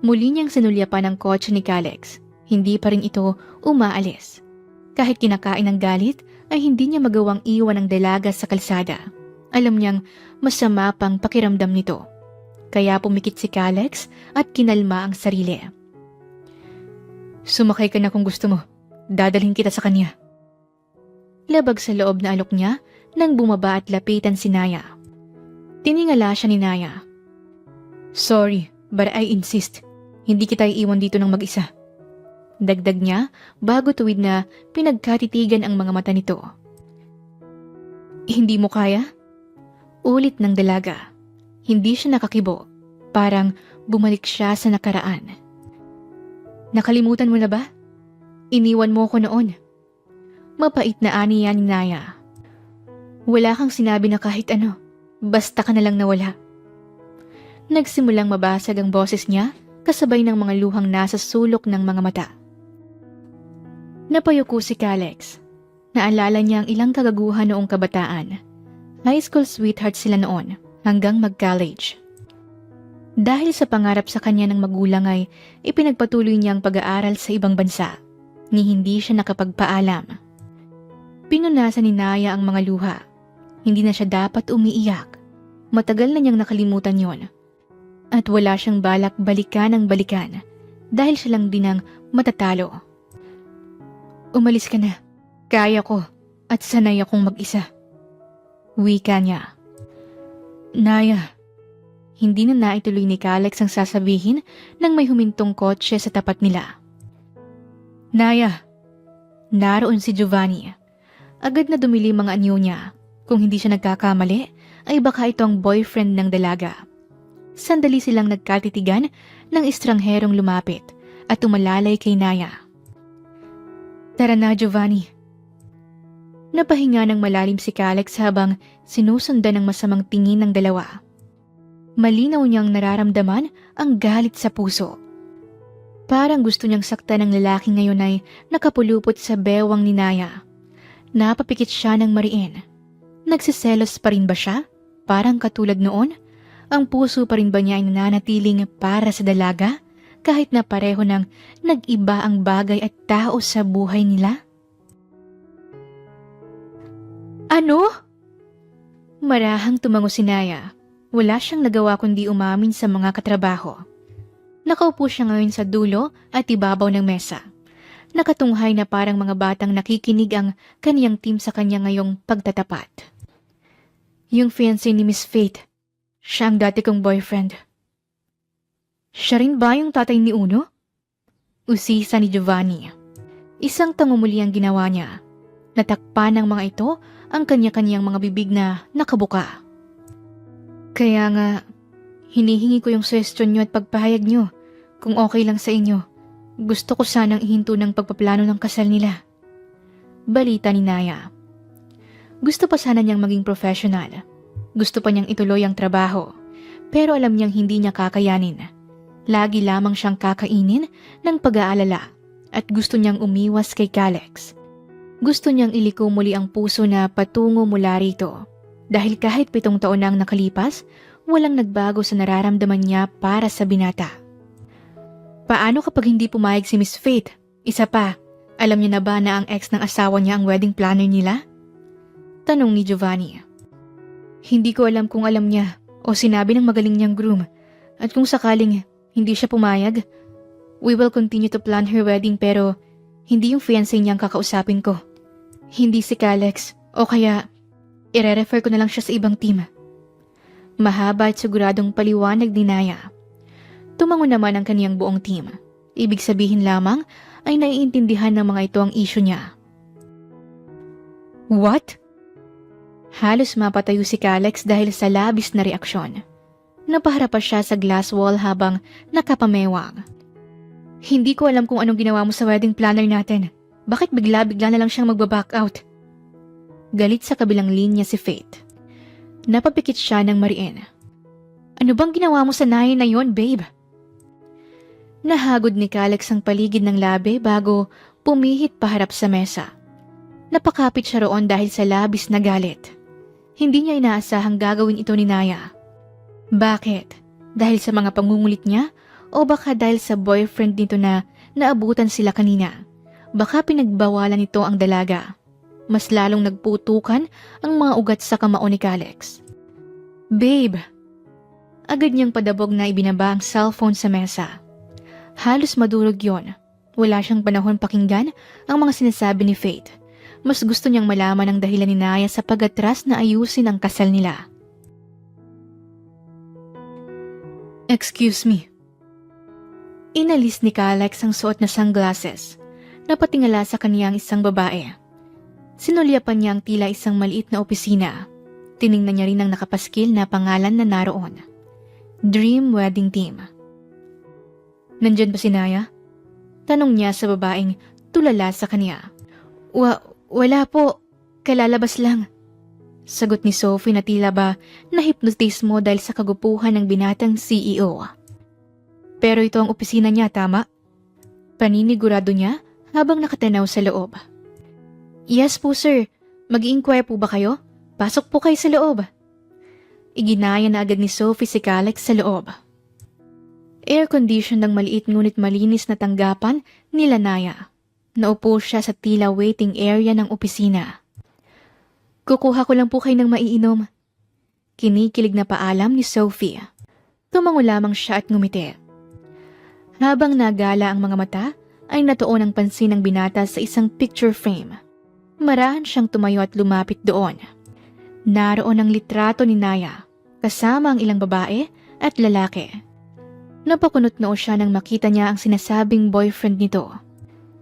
Muli niyang sinulyapan ang kotse ni Calex. Hindi pa rin ito umaalis. Kahit kinakain ng galit, ay hindi niya magawang iwan ang dalaga sa kalsada. Alam niyang masama pang pakiramdam nito. Kaya pumikit si Calex at kinalma ang sarili. Sumakay ka na kung gusto mo. Dadalhin kita sa kanya. Labag sa loob na alok niya nang bumaba at lapitan si Naya. Tiningala siya ni Naya. Sorry, but I insist. Hindi kita iiwan dito ng mag-isa. Dagdag niya bago tuwid na pinagkatitigan ang mga mata nito. Hindi mo kaya? Ulit ng dalaga. Hindi siya nakakibo. Parang bumalik siya sa nakaraan. Nakalimutan mo na ba? Iniwan mo ko noon. Mapait na aniya ni Naya. Wala kang sinabi na kahit ano. Basta ka na lang nawala. Nagsimulang mabasag ang boses niya kasabay ng mga luhang nasa sulok ng mga mata. Napayuko si Calex. Naalala niya ang ilang kagaguhan noong kabataan. High school sweetheart sila noon hanggang mag-college. Dahil sa pangarap sa kanya ng magulang ay ipinagpatuloy niya ang pag-aaral sa ibang bansa. Ni hindi siya nakapagpaalam. Pinunasan ni Naya ang mga luha. Hindi na siya dapat umiiyak. Matagal na niyang nakalimutan yon. At wala siyang balak balikan ang balikan dahil siya lang din ang matatalo. Umalis ka na. Kaya ko at sanay akong mag-isa. Wika niya. Naya, hindi na naituloy ni Calex ang sasabihin nang may humintong kotse sa tapat nila. Naya, naroon si Giovanni. Agad na dumili mga anyo niya. Kung hindi siya nagkakamali, ay baka ito ang boyfriend ng dalaga. Sandali silang nagkatitigan ng estrangherong lumapit at umalalay kay Naya. Tara na, Giovanni. Napahinga ng malalim si Calex habang sinusundan ng masamang tingin ng dalawa. Malinaw niyang nararamdaman ang galit sa puso. Parang gusto niyang saktan ng lalaki ngayon ay nakapulupot sa bewang ni Naya. Napapikit siya ng mariin. Nagsiselos pa rin ba siya? Parang katulad noon? Ang puso pa rin ba niya ay nananatiling para sa dalaga? Kahit na pareho ng nag-iba ang bagay at tao sa buhay nila? Ano? Marahang tumango si Naya. Wala siyang nagawa kundi umamin sa mga katrabaho. Nakaupo siya ngayon sa dulo at ibabaw ng mesa. Nakatunghay na parang mga batang nakikinig ang kaniyang team sa kanya ngayong pagtatapat. Yung fiancé ni Miss Faith, siya ang dati kong boyfriend. Siya rin ba yung tatay ni Uno? Usisa ni Giovanni. Isang tangumuli ang ginawa niya. Natakpan ng mga ito ang kanya-kanyang mga bibig na nakabuka. Kaya nga, hinihingi ko yung suggestion niyo at pagpahayag niyo kung okay lang sa inyo. Gusto ko sanang ihinto ng pagpaplano ng kasal nila. Balita ni Naya. Gusto pa sana niyang maging professional. Gusto pa niyang ituloy ang trabaho. Pero alam niyang hindi niya kakayanin. Lagi lamang siyang kakainin ng pag-aalala at gusto niyang umiwas kay Calex. Gusto niyang iliko muli ang puso na patungo mula rito. Dahil kahit 7 taon na ang nakalipas, walang nagbago sa nararamdaman niya para sa binata. Paano kapag hindi pumayag si Miss Faith? Isa pa, alam niya na ba na ang ex ng asawa niya ang wedding planner nila? Tanong ni Giovanni. Hindi ko alam kung alam niya o sinabi ng magaling niyang groom. At kung sakaling hindi siya pumayag, we will continue to plan her wedding pero hindi yung fiancé niyang kakausapin ko. Hindi si Calex o kaya ire-refer ko na lang siya sa ibang team. Mahaba at siguradong paliwanag ni Naya. Tumango naman ang kaniyang buong team. Ibig sabihin lamang ay naiintindihan ng mga ito ang issue niya. What? Halos mapatayo si Calex dahil sa labis na reaksyon. Napaharap pa siya sa glass wall habang nakapamewang. Hindi ko alam kung anong ginawa mo sa wedding planner natin. Bakit bigla-bigla na lang siyang magbaback out? Galit sa kabilang linya si Faith. Napapikit siya ng mariin. Ano bang ginawa mo sa Naya na yon, babe? Nahagod ni Calex ang paligid ng labi bago pumihit paharap sa mesa. Napakapit siya roon dahil sa labis na galit. Hindi niya inaasahang gagawin ito ni Naya. Bakit? Dahil sa mga pangungulit niya O baka dahil sa boyfriend nito na naabutan sila kanina, baka pinagbawalan nito ang dalaga. Mas lalong nagputukan ang mga ugat sa kamao ni Calix. Babe! Agad niyang padabog na ibinaba ang cellphone sa mesa. Halos madurog yon. Wala siyang panahon pakinggan ang mga sinasabi ni Faith. Mas gusto niyang malaman ang dahilan ni Naya sa pag-atras na ayusin ang kasal nila. Excuse me. Inalis ni Calix ang suot na sunglasses. Napatingala sa kanya ang isang babae. Sinulyapan niya ang tila isang maliit na opisina. Tiningnan niya rin ang nakapaskil na pangalan na naroon. Dream Wedding Team. Nandyan ba si Naya? Tanong niya sa babaeng tulala sa kanya. Wala po. Kalalabas lang. Sagot ni Sophie na tila ba na-hypnotismo dahil sa kagupuhan ng binatang CEO. Pero ito ang opisina niya, tama? Paninigurado niya habang nakatanaw sa loob. Yes po sir. Mag-i-inquire po ba kayo? Pasok po kayo sa loob. Iginaya na agad ni Sophie si Calix sa loob. Air-conditioned ang maliit ngunit malinis na tanggapan nila Naya. Naupo siya sa tila waiting area ng opisina. Kukuha ko lang po kayo ng maiinom. Kinikilig na paalam ni Sophie. Tumango lamang siya at ngumiti. Habang nagala ang mga mata, ay natuon ang pansin ng binata sa isang picture frame. Marahan siyang tumayo at lumapit doon. Naroon ang litrato ni Naya, kasama ang ilang babae at lalaki. Napakunot noo siya nang makita niya ang sinasabing boyfriend nito.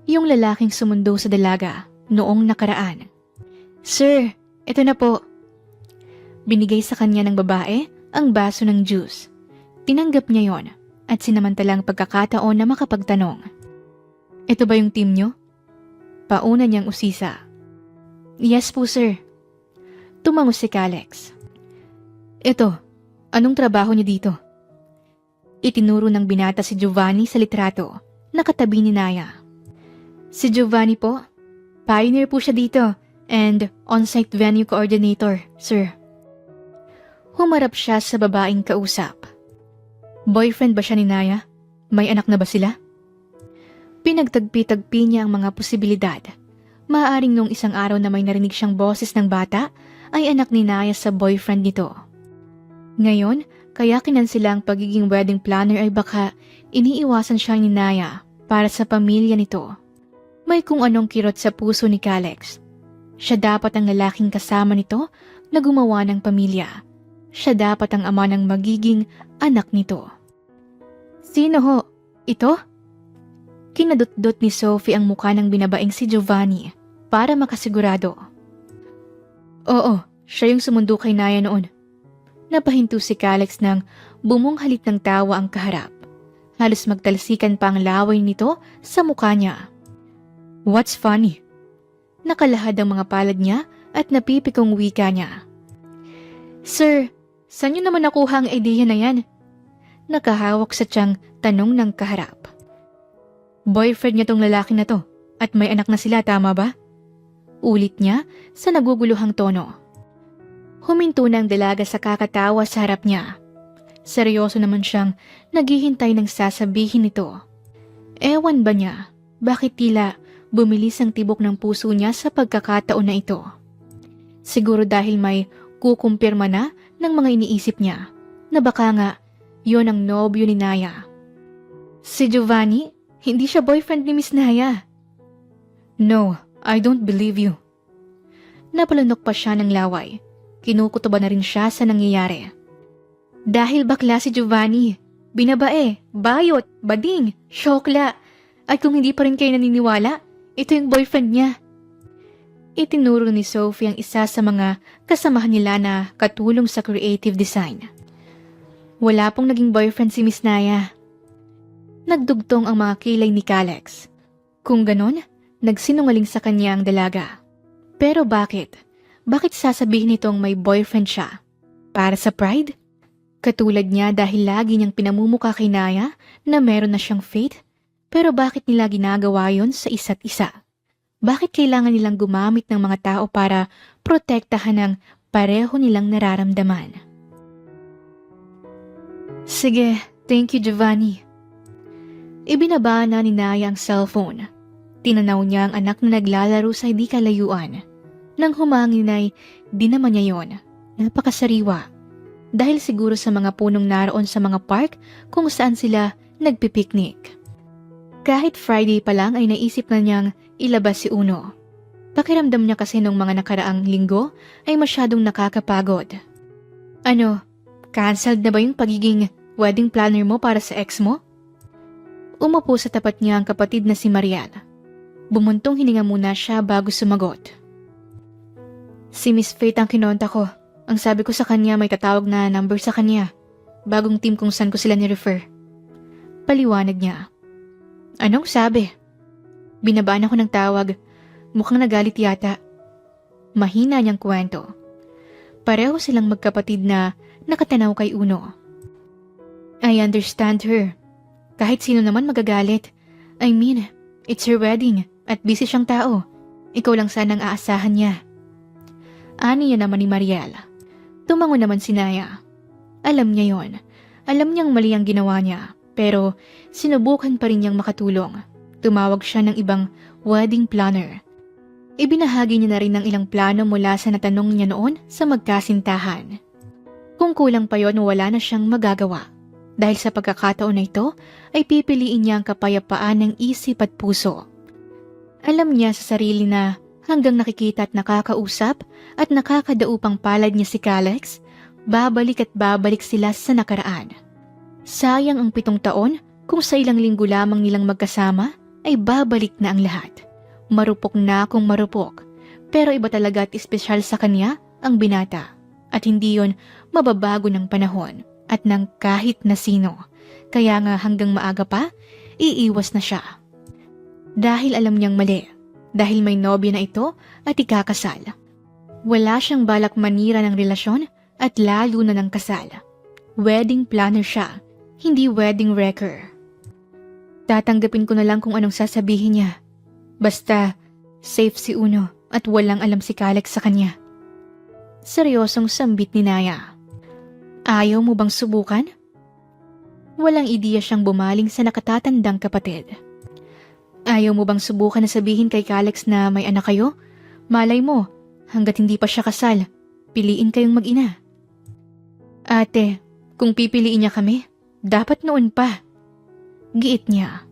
Yung lalaking sumundo sa dalaga noong nakaraan. Sir, ito na po. Binigay sa kanya ng babae ang baso ng juice. Tinanggap niya yon at sinamantalang pagkakataon na makapagtanong. Ito ba yung team nyo? Pauna niyang usisa. Yes po sir. Tumango si Calix. Ito, anong trabaho niyo dito? Itinuro ng binata si Giovanni sa litrato, nakatabi ni Naya. Si Giovanni po, pioneer po siya dito and on-site venue coordinator, sir. Humarap siya sa babaeng kausap. Boyfriend ba siya ni Naya? May anak na ba sila? Pinagtagpi-tagpi niya ang mga posibilidad. Maaaring nung isang araw na may narinig siyang boses ng bata, ay anak ni Naya sa boyfriend nito. Ngayon, kaya kinansila ang pagiging wedding planner ay baka iniiwasan siya ni Naya para sa pamilya nito. May kung anong kirot sa puso ni Calix. Siya dapat ang lalaking kasama nito na gumawa ng pamilya. Siya dapat ang ama ng magiging anak nito. Sino ho? Ito? Kinadot-dot ni Sophie ang mukha ng binabaeng si Giovanni para makasigurado. Oo, siya yung sumundo kay Naya noon. Napahinto si Calix nang bumunghalit ng tawa ang kaharap. Halos magtalsikan pa ang laway nito sa mukha niya. What's funny? Nakalahad ang mga palad niya at napipikong wika niya. Sir, saan niyo naman nakuha ang ideya na yan? Nakahawak sa tiyang tanong ng kaharap. Boyfriend niya tong lalaki na to at may anak na sila, tama ba? Ulit niya sa naguguluhang tono. Huminto na ang dalaga sa kakatawa sa harap niya. Seryoso naman siyang naghihintay ng sasabihin nito. Ewan ba niya, bakit tila bumilis ang tibok ng puso niya sa pagkakataon na ito? Siguro dahil may kukumpirma na ng mga iniisip niya na baka nga yon ang nobyo ni Naya. Si Giovanni, hindi siya boyfriend ni Miss Naya. No, I don't believe you. Napalunok pa siya ng laway. Kinukutuban na rin siya sa nangyayari. Dahil bakla si Giovanni, binabae, bayot, bading, syokla. At kung hindi pa rin kayo naniniwala, ito yung boyfriend niya. Itinuro ni Sophie ang isa sa mga kasamahan nila na katulong sa creative design. Wala pong naging boyfriend si Miss Naya. Nagdugtong ang mga kilay ni Calix. Kung ganon, nagsinungaling sa kanya ang dalaga. Pero bakit? Bakit sasabihin nitong may boyfriend siya? Para sa pride? Katulad niya dahil lagi niyang pinamumuka kay Naya na meron na siyang faith? Pero bakit nila ginagawa yon sa isa't isa? Bakit kailangan nilang gumamit ng mga tao para protektahan ang pareho nilang nararamdaman? Sige, thank you Giovanni. Ibinaba na ni Naya ang cellphone. Tinanaw niya ang anak na naglalaro sa hindi kalayuan. Nang humangin ay di naman niya yon. Napakasariwa. Dahil siguro sa mga punong naroon sa mga park kung saan sila nagpipiknik. Kahit Friday pa lang ay naisip na niyang ilabas si Uno. Pakiramdam niya kasi nung mga nakaraang linggo ay masyadong nakakapagod. Ano, cancelled na ba yung pagiging wedding planner mo para sa ex mo? Umupo sa tapat niya ang kapatid na si Mariel. Bumuntong hininga muna siya bago sumagot. Si Miss Faith ang kinonta ko. Ang sabi ko sa kanya may tatawag na number sa kanya. Bagong team kung saan ko sila ni-refer. Paliwanag niya. Anong sabi? Binabaan ako ng tawag. Mukhang nagalit yata. Mahina niyang kwento. Pareho silang magkapatid na nakatanaw kay Uno. I understand her. Kahit sino naman magagalit. I mean, it's her wedding at busy siyang tao. Ikaw lang sanang aasahan niya. Ani niya naman ni Mariel. Tumango naman si Naya. Alam niya yon. Alam niyang mali ang ginawa niya. Pero sinubukan pa rin niyang makatulong. Tumawag siya ng ibang wedding planner. Ibinahagi niya na rin ng ilang plano mula sa natanong niya noon sa magkasintahan. Kung kulang pa yon, wala na siyang magagawa. Dahil sa pagkakataon na ito, ay pipiliin niya ang kapayapaan ng isip at puso. Alam niya sa sarili na hanggang nakikita at nakakausap at nakakadaupang palad niya si Calex, babalik at babalik sila sa nakaraan. Sayang ang 7 taon kung sa ilang linggo lamang nilang magkasama ay babalik na ang lahat. Marupok na kung marupok, pero iba talaga at espesyal sa kanya ang binata. At hindi yon mababago ng panahon at ng kahit na sino. Kaya nga hanggang maaga pa, iiwas na siya. Dahil alam niyang mali. Dahil may nobya na ito at ikakasal. Wala siyang balak manira ng relasyon at lalo na ng kasal. Wedding planner siya, hindi wedding wrecker. Tatanggapin ko na lang kung anong sasabihin niya. Basta, safe si Uno at walang alam si Calex sa kanya. Seryosong sambit ni Naya. Ayaw mo bang subukan? Walang ideya siyang bumaling sa nakatatandang kapatid. Ayaw mo bang subukan na sabihin kay Calex na may anak kayo? Malay mo, hanggat hindi pa siya kasal, piliin kayong mag-ina. Ate, kung pipiliin niya kami, dapat noon pa. Giit niya.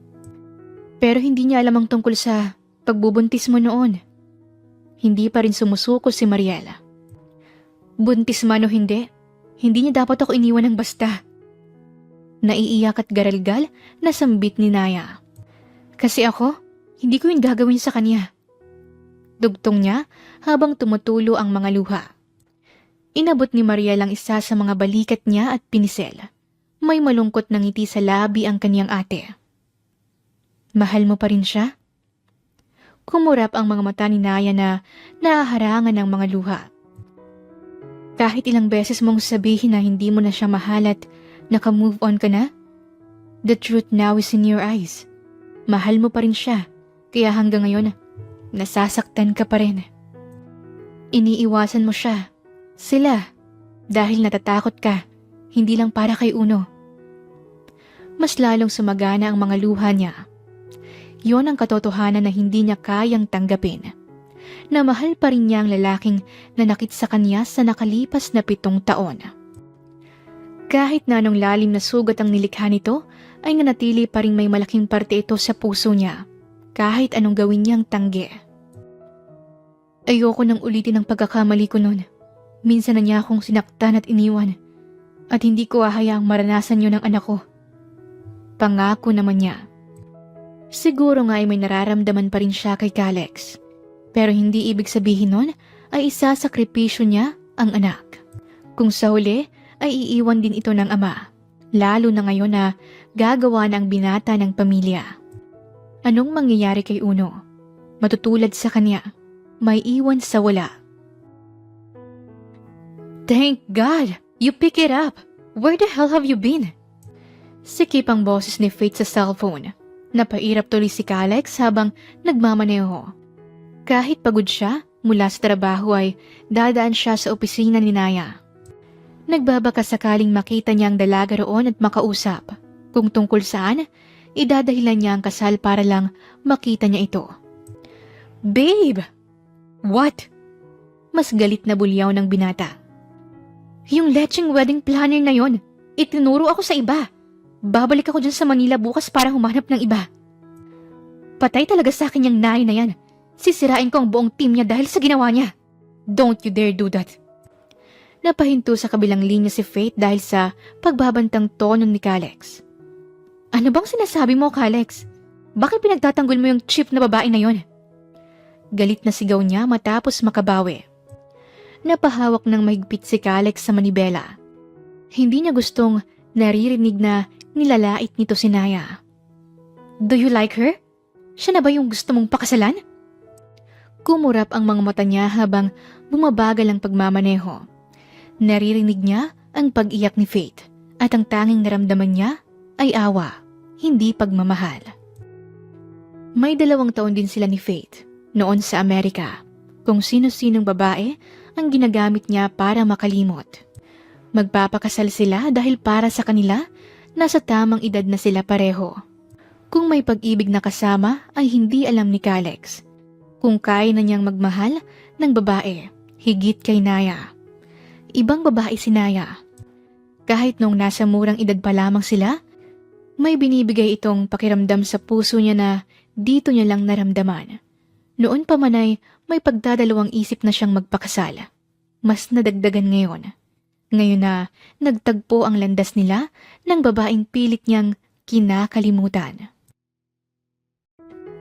Pero hindi niya alam ang tungkol sa pagbubuntis mo noon. Hindi pa rin sumusuko si Mariela. Buntis man o hindi niya dapat ako iniwan ng basta. Naiiyak at garalgal na sambit ni Naya. Kasi ako, hindi ko yung gagawin sa kanya. Dugtong niya habang tumutulo ang mga luha. Inabot ni Mariel ang isa sa mga balikat niya at pinisel. May malungkot na ngiti sa labi ang kanyang ate. Mahal mo pa rin siya? Kumurap ang mga mata ni Naya na naaharangan ng mga luha. Kahit ilang beses mong sabihin na hindi mo na siya mahal at naka-move on ka na, the truth now is in your eyes. Mahal mo pa rin siya, kaya hanggang ngayon, nasasaktan ka pa rin. Iniiwasan mo siya, sila, dahil natatakot ka, hindi lang para kay Uno. Mas lalong sumagana ang mga luha niya. Yon ang katotohanan na hindi niya kayang tanggapin. Na mahal pa rin niya ang lalaking nanakit sa kanya sa nakalipas na 7 taon. Kahit na anong lalim na sugat ang nilikha nito, ay nanatili pa rin may malaking parte ito sa puso niya, kahit anong gawin niyang tanggi. Ayoko nang ulitin ang pagkakamali ko noon. Minsan na niya akong sinaktan at iniwan, at hindi ko hahayaang maranasan yun ng anak ko. Pangako naman niya. Siguro nga ay may nararamdaman pa rin siya kay Calex, pero hindi ibig sabihin nun ay isasakripisyo niya ang anak. Kung sa huli ay iiwan din ito ng ama, lalo na ngayon na gagawa na ang binata ng pamilya. Anong mangyayari kay Uno? Matutulad sa kanya, may iwan sa wala. Thank God! You pick it up! Where the hell have you been? Sikip ang boses ni Faith sa cellphone. Napairap tuloy si Calex habang nagmamaneho. Kahit pagod siya, mula sa trabaho ay dadaan siya sa opisina ni Naya. Nagbabaka sakaling makita niya ang dalaga roon at makausap. Kung tungkol saan, idadahilan niya ang kasal para lang makita niya ito. Babe! What? Mas galit na bulyaw ng binata. Yung lecheng wedding planner na yon, itinuro ako sa iba. Babalik ako dyan sa Manila bukas para humanap ng iba. Patay talaga sa akin yung nai na yan. Sisirain ko ang buong team niya dahil sa ginawa niya. Don't you dare do that. Napahinto sa kabilang linya si Faith dahil sa pagbabantang tono ni Kalex. Ano bang sinasabi mo, Kalex? Bakit pinagtatanggol mo yung cheap na babae na yon? Galit na sigaw niya matapos makabawi. Napahawak ng mahigpit si Kalex sa manibela. Hindi niya gustong naririnig na nilalait nito si Naya. Do you like her? Siya na ba yung gusto mong pakasalan? Kumurap ang mga mata niya habang bumabagal ang pagmamaneho. Naririnig niya ang pag-iyak ni Faith at ang tanging naramdaman niya ay awa, hindi pagmamahal. May 2 taon din sila ni Faith noon sa Amerika, kung sino-sinong babae ang ginagamit niya para makalimot. Magpapakasal sila dahil para sa kanila, nasa tamang edad na sila pareho. Kung may pag-ibig na kasama ay hindi alam ni Kalex. Kung kaya na niyang magmahal ng babae, higit kay Naya. Ibang babae si Naya. Kahit nung nasa murang edad pa lamang sila, may binibigay itong pakiramdam sa puso niya na dito niya lang naramdaman. Noon pa man ay may pagdadalawang isip na siyang magpakasal. Mas nadagdagan ngayon. Ngayon na nagtagpo ang landas nila ng babaeng pilit niyang kinakalimutan.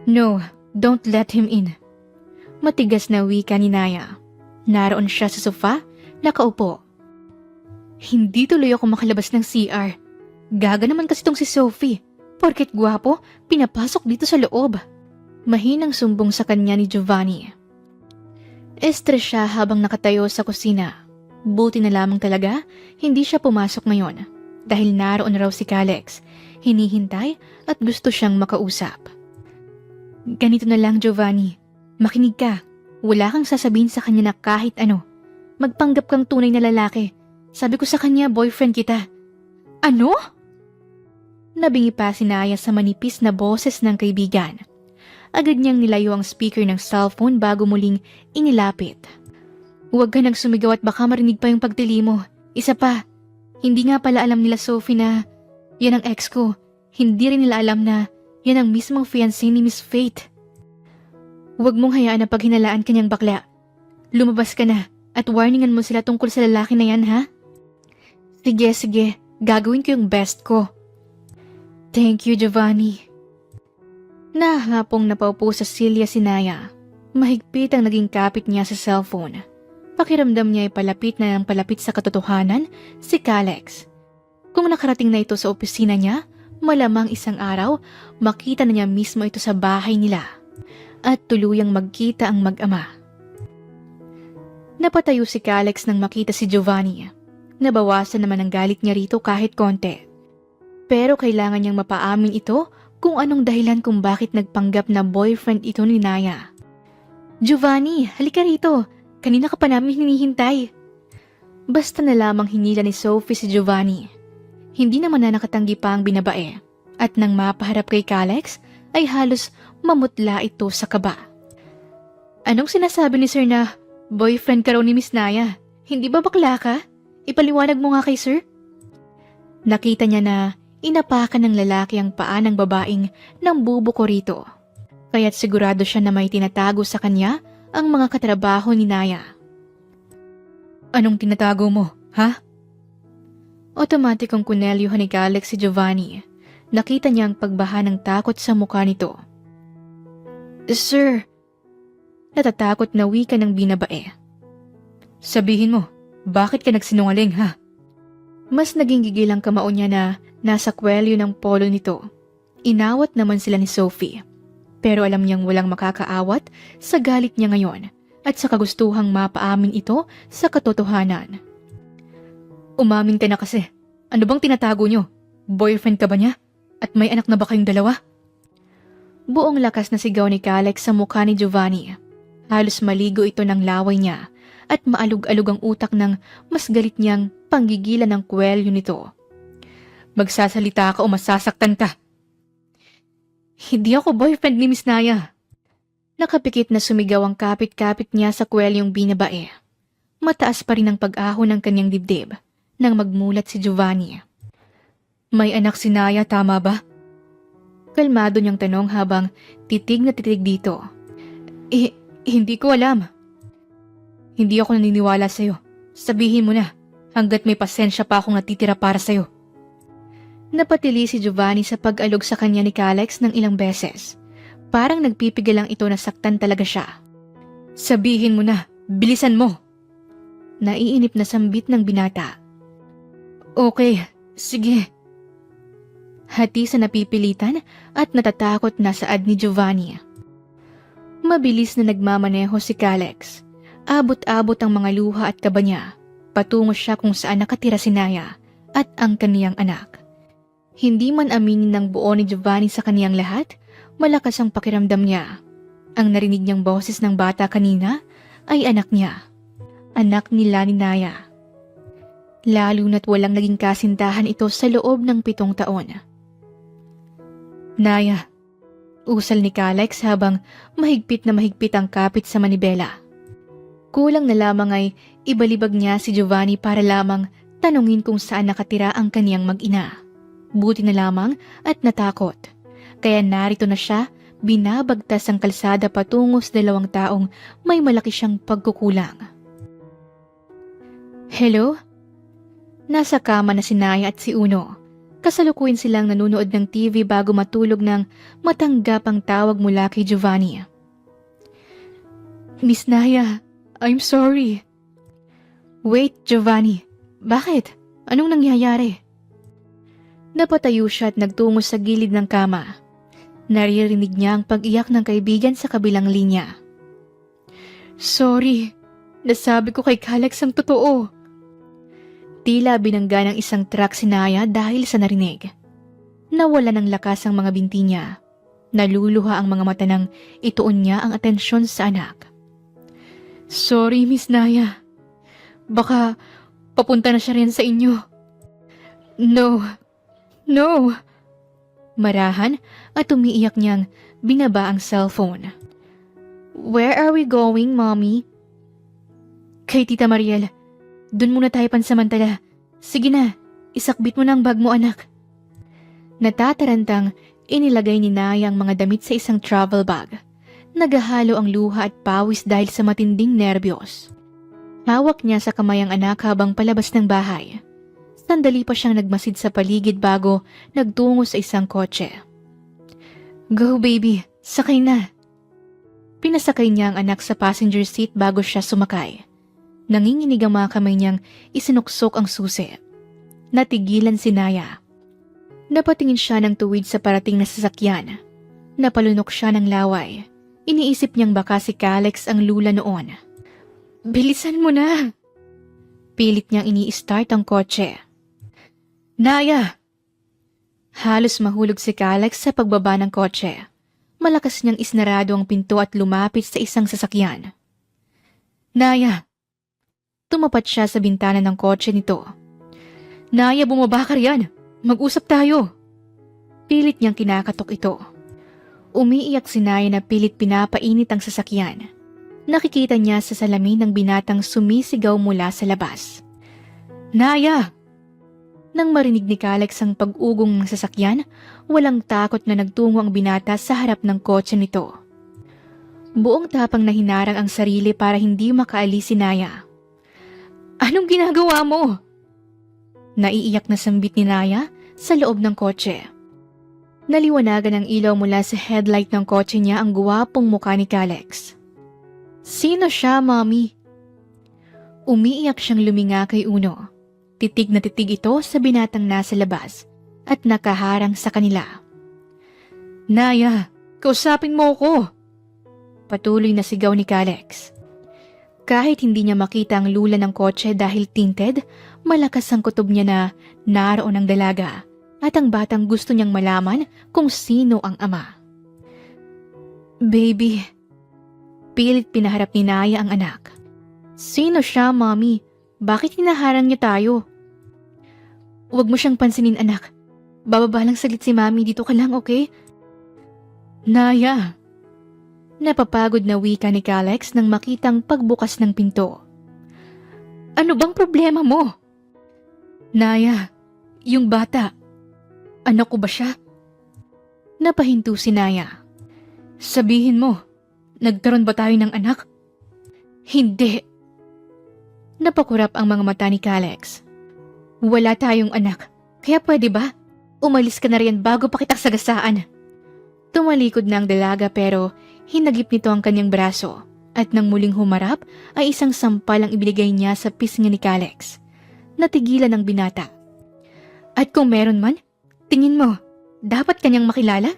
No, don't let him in. Matigas na wika ni Naya. Naroon siya sa sofa, nakaupo. Hindi tuloy ako makalabas ng CR. Gaga naman kasi tong si Sophie. Porket gwapo, pinapasok dito sa loob. Mahinang sumbong sa kanya ni Giovanni. Estres siya habang nakatayo sa kusina. Buti na lamang talaga, hindi siya pumasok ngayon. Dahil naroon raw si Kalex, hinihintay at gusto siyang makausap. Ganito na lang, Giovanni. Makinig ka. Wala kang sasabihin sa kanya na kahit ano. Magpanggap kang tunay na lalaki. Sabi ko sa kanya, boyfriend kita. Ano? Nabingi pa si Naya sa manipis na boses ng kaibigan. Agad niyang nilayo ang speaker ng cellphone bago muling inilapit. Huwag ka nang sumigaw at baka marinig pa yung pagtili mo. Isa pa, hindi nga pala alam nila Sophie na yan ang ex ko. Hindi rin nila alam na yan ang mismong fiancé ni Miss Faith. Huwag mong hayaan na paghinalaan kanyang bakla. Lumabas ka na at warningan mo sila tungkol sa lalaki na yan, ha? Sige. Gagawin ko yung best ko. Thank you, Giovanni. Nahapong napaupo sa silya si Naya. Mahigpit ang naging kapit niya sa cellphone. Pakiramdam niya ay palapit na ng palapit sa katotohanan si Kalex. Kung nakarating na ito sa opisina niya, malamang isang araw makita na niya mismo ito sa bahay nila at tuluyang magkita ang mag-ama. Napatayo si Kalex nang makita si Giovanni. Nabawasan naman ang galit niya rito kahit konti. Pero kailangan niyang mapaamin ito kung anong dahilan kung bakit nagpanggap na boyfriend ito ni Naya. Giovanni, halika rito. Kanina ka pa namin hinihintay. Basta na lamang hinila ni Sophie si Giovanni. Hindi naman na nakatanggi pa ang binabae. At nang mapaharap kay Kalex, ay halos mamutla ito sa kaba. Anong sinasabi ni Sir na boyfriend ka raw ni Miss Naya? Hindi ba bakla ka? Ipaliwanag mo nga kay Sir. Nakita niya na inapakan ng lalaki ang paa ng babaeng nang bubuko rito. Kaya't sigurado siya na may tinatago sa kanya ang mga katrabaho ni Naya. Anong tinatago mo, ha? Otomatikong kunelyuhan ni Kalex si Giovanni. Nakita niya ang pagbaha ng takot sa mukha nito. Sir, natatakot na wika ng binabae. Sabihin mo, bakit ka nagsinungaling, ha? Mas naging gigil ang kamao niya na nasa kwelyo ng polo nito. Inawat naman sila ni Sophie. Pero alam niyang walang makakaawat sa galit niya ngayon at sa kagustuhang mapaamin ito sa katotohanan. Umamin ka na kasi. Ano bang tinatago niyo? Boyfriend ka ba niya? At may anak na ba kayong dalawa? Buong lakas na sigaw ni Kalex sa mukha ni Giovanni. Halos maligo ito ng laway niya at maalog-alog ang utak ng mas galit niyang panggigilan ng kwelyo nito. Magsasalita ka o masasaktan ka. Hindi ako boyfriend ni Miss Naya. Nakapikit na sumigaw ang kapit-kapit niya sa kwelyong binabae. Mataas pa rin ang pag-ahon ng kanyang dibdib nang magmulat si Giovanni. May anak si Naya, tama ba? Kalmado niyang tanong habang titig na titig dito. Hindi ko alam. Hindi ako naniniwala sa'yo. Sabihin mo na, hanggat may pasensya pa akong natitira para sa'yo. Napatili si Giovanni sa pag-alog sa kanya ni Calex ng ilang beses. Parang nagpipigil lang ito na saktan talaga siya. Sabihin mo na, bilisan mo! Naiinip na sambit ng binata. Okay, sige. Hati sa napipilitan at natatakot na saad ni Giovanni. Mabilis na nagmamaneho si Calex. Abot-abot ang mga luha at kaba niya. Patungo siya kung saan nakatira si Naya at ang kaniyang anak. Hindi man aminin ng buo ni Giovanni sa kaniyang lahat, malakas ang pakiramdam niya. Ang narinig niyang boses ng bata kanina ay anak niya. Anak nila ni Naya. Lalo na't walang naging kasintahan ito sa loob ng 7 taon. Naya, usal ni Calex habang mahigpit na mahigpit ang kapit sa manibela. Kulang na lamang ay ibalibag niya si Giovanni para lamang tanungin kung saan nakatira ang kaniyang mag-ina. Buti na lamang at natakot. Kaya narito na siya, binabagtas ang kalsada patungo sa 2 taong may malaki siyang pagkukulang. Hello? Nasa kama na si Naya at si Uno. Kasalukuyan silang nanunood ng TV bago matulog nang matanggap ang tawag mula kay Giovanni. Miss Naya, I'm sorry. Wait, Giovanni. Bakit? Anong nangyayari? Napatayo siya at nagtungo sa gilid ng kama. Naririnig niya ang pag-iyak ng kaibigan sa kabilang linya. Sorry, nasabi ko kay Calex ang totoo. Tila binangga ng isang truck si Naya dahil sa narinig. Nawala ng lakas ang mga binti niya. Naluluha ang mga mata nang ituon niya ang atensyon sa anak. Sorry, Miss Naya. Baka papunta na siya rin sa inyo. No. Marahan at umiiyak niyang binaba ang cellphone. Where are we going, Mommy? Kay Tita Mariel. Dun muna tayo pansamantala. Sige na, isakbit mo na ang bag mo, anak. Natatarantang inilagay ni Naya ang mga damit sa isang travel bag. Nagahalo ang luha at pawis dahil sa matinding nerbiyos. Hawak niya sa kamay ang anak habang palabas ng bahay. Sandali pa siyang nagmasid sa paligid bago nagtungo sa isang kotse. Go baby, sakay na. Pinasakay niya ang anak sa passenger seat bago siya sumakay. Nanginginig ang mga kamay niyang isinuksok ang susi. Natigilan si Naya. Napatingin siya ng tuwid sa parating na sasakyan. Napalunok siya ng laway. Iniisip niyang baka si Calex ang lula noon. Bilisan mo na! Pilit niyang ini-start ang kotse. Naya! Halos mahulog si Calex sa pagbaba ng kotse. Malakas niyang isnarado ang pinto at lumapit sa isang sasakyan. Naya! Tumapat siya sa bintana ng kotse nito. Naya, bumaba ka riyan! Mag-usap tayo! Pilit niyang kinakatok ito. Umiiyak si Naya na pilit pinapainit ang sasakyan. Nakikita niya sa salamin ng binatang sumisigaw mula sa labas. Naya! Nang marinig ni Calex ang pag-ugong ng sasakyan, walang takot na nagtungo ang binata sa harap ng kotse nito. Buong tapang na hinarang ang sarili para hindi makaalis si Naya. Anong ginagawa mo? Naiiyak na sambit ni Naya sa loob ng kotse. Naliwanagan ang ilaw mula sa headlight ng kotse niya ang guwapong mukha ni Calex. Sino siya, Mommy? Umiiyak siyang luminga kay Uno. Titig na titig ito sa binatang nasa labas at nakaharang sa kanila. Naya, kausapin mo ko! Patuloy na sigaw ni Calex. Kahit hindi niya makita ang lula ng kotse dahil tinted, malakas ang kutob niya na naroon ang dalaga at ang batang gusto niyang malaman kung sino ang ama. Baby, pilit pinaharap ni Naya ang anak. Sino siya, Mommy? Bakit hinaharang niya tayo? Huwag mo siyang pansinin, anak. Bababa lang saglit si Mommy, dito ka lang, okay? Naya! Napapagod na wika ni Kalex nang makitang pagbukas ng pinto. Ano bang problema mo? Naya, yung bata. Anak ko ba siya? Napahinto si Naya. Sabihin mo, nagkaroon ba tayo ng anak? Hindi. Napakurap ang mga mata ni Kalex. Wala tayong anak, kaya pwede ba? Umalis ka na riyan bago pa kita sagasaan. Tumalikod na ang dalaga pero hinagip nito ang kanyang braso at nang muling humarap ay isang sampal ang ibinigay niya sa pisngi ni Kalex. Natigilan ang binata. At kung meron man, tingin mo, dapat kanyang makilala?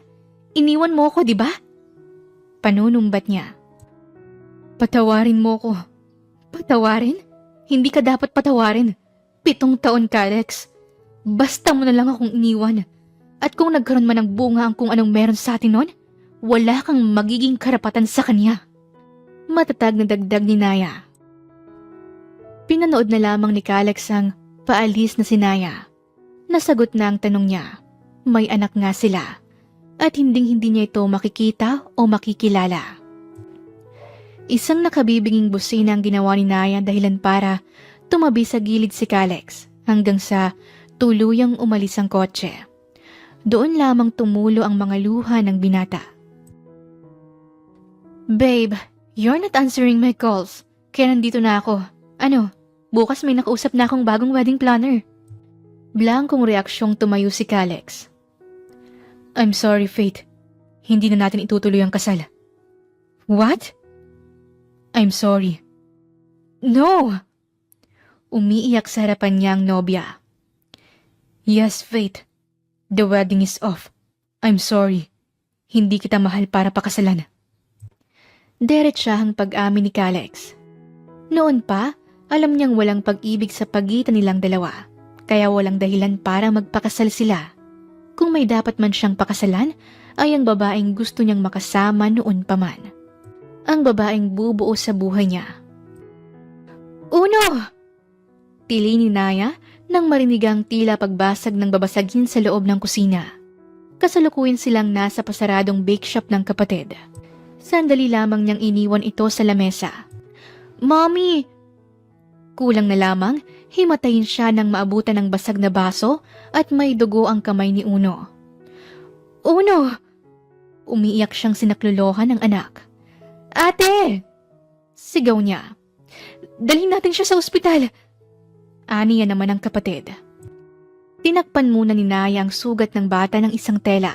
Iniwan mo ako, di ba? Panunumbat niya. Patawarin mo ko. Patawarin? Hindi ka dapat patawarin. 7 taon, Kalex. Basta mo na lang akong iniwan. At kung nagkaroon man ng bunga ang kung anong meron sa atin nun, wala kang magiging karapatan sa kanya. Matatag na dagdag ni Naya. Pinanood na lamang ni Kalex ang paalis na si Naya. Nasagot na ang tanong niya. May anak nga sila. At hinding-hindi niya ito makikita o makikilala. Isang nakabibinging busina ang ginawa ni Naya dahilan para tumabi sa gilid si Kalex hanggang sa tuluyang umalis ang kotse. Doon lamang tumulo ang mga luha ng binata. Babe, you're not answering my calls. Kaya nandito na ako. Ano, bukas may nakausap na akong bagong wedding planner. Blankong reaksyong tumayo si Kalex. I'm sorry, Faith. Hindi na natin itutuloy ang kasal. What? I'm sorry. No! Umiiyak sa harapan niya ang nobya. Yes, Faith. The wedding is off. I'm sorry. Hindi kita mahal para pakasalan. Diretsahang pag-amin ni Kalex. Noon pa, alam niyang walang pag-ibig sa pagitan nilang dalawa, kaya walang dahilan para magpakasal sila. Kung may dapat man siyang pakasalan, ay ang babaeng gusto niyang makasama noon pa man. Ang babaeng bubuo sa buhay niya. Uno! Tili ni Naya nang marinig ang tila pagbasag ng babasagin sa loob ng kusina. Kasalukuyan silang nasa pasaradong bake shop ng kapatid. Sandali lamang niyang iniwan ito sa lamesa. Mommy! Kulang na lamang, himatayin siya nang maabutan ng basag na baso at may dugo ang kamay ni Uno. Uno! Umiiyak siyang sinaklolohan ng anak. Ate! Sigaw niya. Dalhin natin siya sa ospital. Aniya naman ang kapatid. Tinakpan muna ni Naya ang sugat ng bata ng isang tela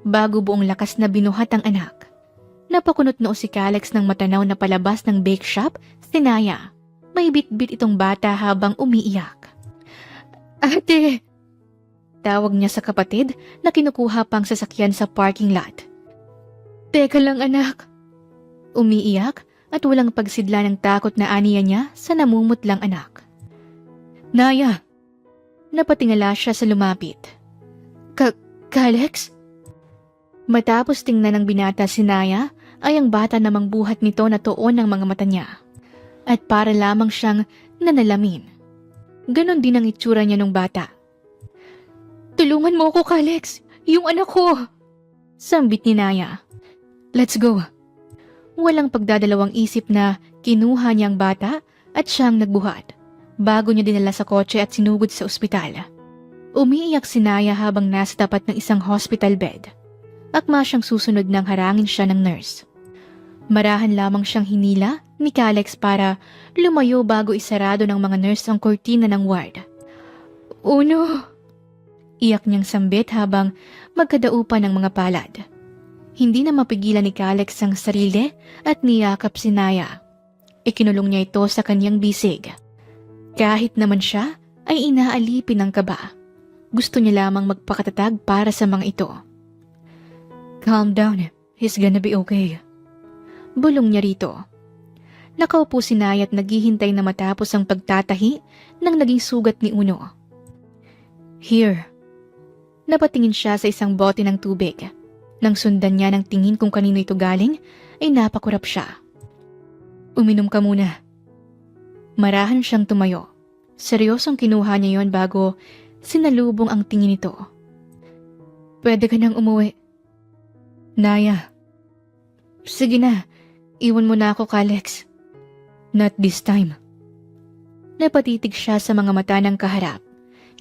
bago buong lakas na binuhat ang anak. Napakunot noo si Kalex ng matanaw na palabas ng bake shop si Naya. May bit-bit itong bata habang umiiyak. Ate! Tawag niya sa kapatid na kinukuha pang sasakyan sa parking lot. Teka lang anak. Umiiyak at walang pagsidla ng takot na aniya niya sa namumutlang anak. Naya! Napatingala siya sa lumapit. Kalex? Matapos tingnan ng binata si Naya, ay ang bata namang buhat nito na tuon ng mga mata niya. At para lamang siyang nanalamin. Ganon din ang itsura niya nung bata. Tulungan mo ako, Kalex! Yung anak ko! Sambit ni Naya. Let's go! Walang pagdadalawang isip na kinuha niya ang bata at siyang nagbuhat bago niya dinala sa kotse at sinugod sa ospital. Umiiyak si Naya habang nasa tapat ng isang hospital bed. Akma siyang susunod nang harangin siya ng nurse. Marahan lamang siyang hinila ni Kalex para lumayo bago isarado ng mga nurse ang kortina ng ward. Uno! Iyak niyang sambit habang magkadaupan ng mga palad. Hindi na mapigilan ni Kalex ang sarili at niyakap si Naya. Ikinulong niya ito sa kanyang bisig. Kahit naman siya ay inaalipin ng kaba. Gusto niya lamang magpakatatag para sa mga ito. Calm down, he's gonna be okay. Bulong niya rito. Nakaupo si Naya at naghihintay na matapos ang pagtatahi ng naging sugat ni Uno. Here. Napatingin siya sa isang bote ng tubig. Nang sundan niya ng tingin kung kanino ito galing, ay napakurap siya. Uminom ka muna. Marahan siyang tumayo. Seryosong kinuha niya yon bago sinalubong ang tingin nito. Pwede ka nang umuwi. Naya, sige na, iwan mo na ako, Kalex. Not this time. Napatitig siya sa mga mata ng kaharap.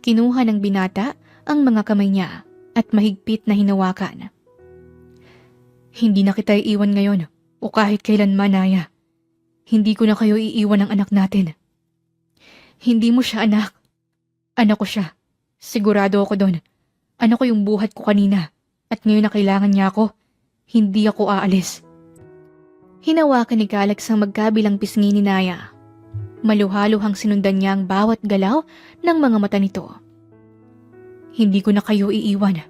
Kinuha ng binata ang mga kamay niya at mahigpit na hinawakan. Hindi na kita iiwan ngayon o kahit kailanman, Naya. Hindi ko na kayo iiwan ng anak natin. Hindi mo siya anak. Anak ko siya. Sigurado ako doon. Anak ko yung buhat ko kanina. At ngayon na kailangan niya ako, hindi ako aalis. Hinawakan ni Kalex ang magkabilang pisngi ni Naya. Maluhaluhang sinundan niya ang bawat galaw ng mga mata nito. Hindi ko na kayo iiwan.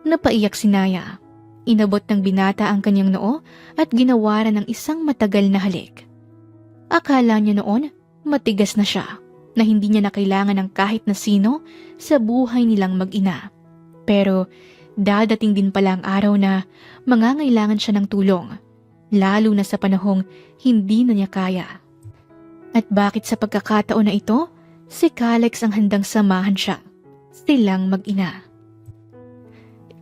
Napaiyak si Naya. Inabot ng binata ang kanyang noo at ginawaran ng isang matagal na halik. Akala niya noon, matigas na siya, na hindi niya na kailangan ng kahit na sino sa buhay nilang mag-ina. Pero dadating din pala ang araw na mangangailangan siya ng tulong, lalo na sa panahong hindi na niya kaya. At bakit sa pagkakataon na ito, si Kalex ang handang samahan siya, silang mag-ina.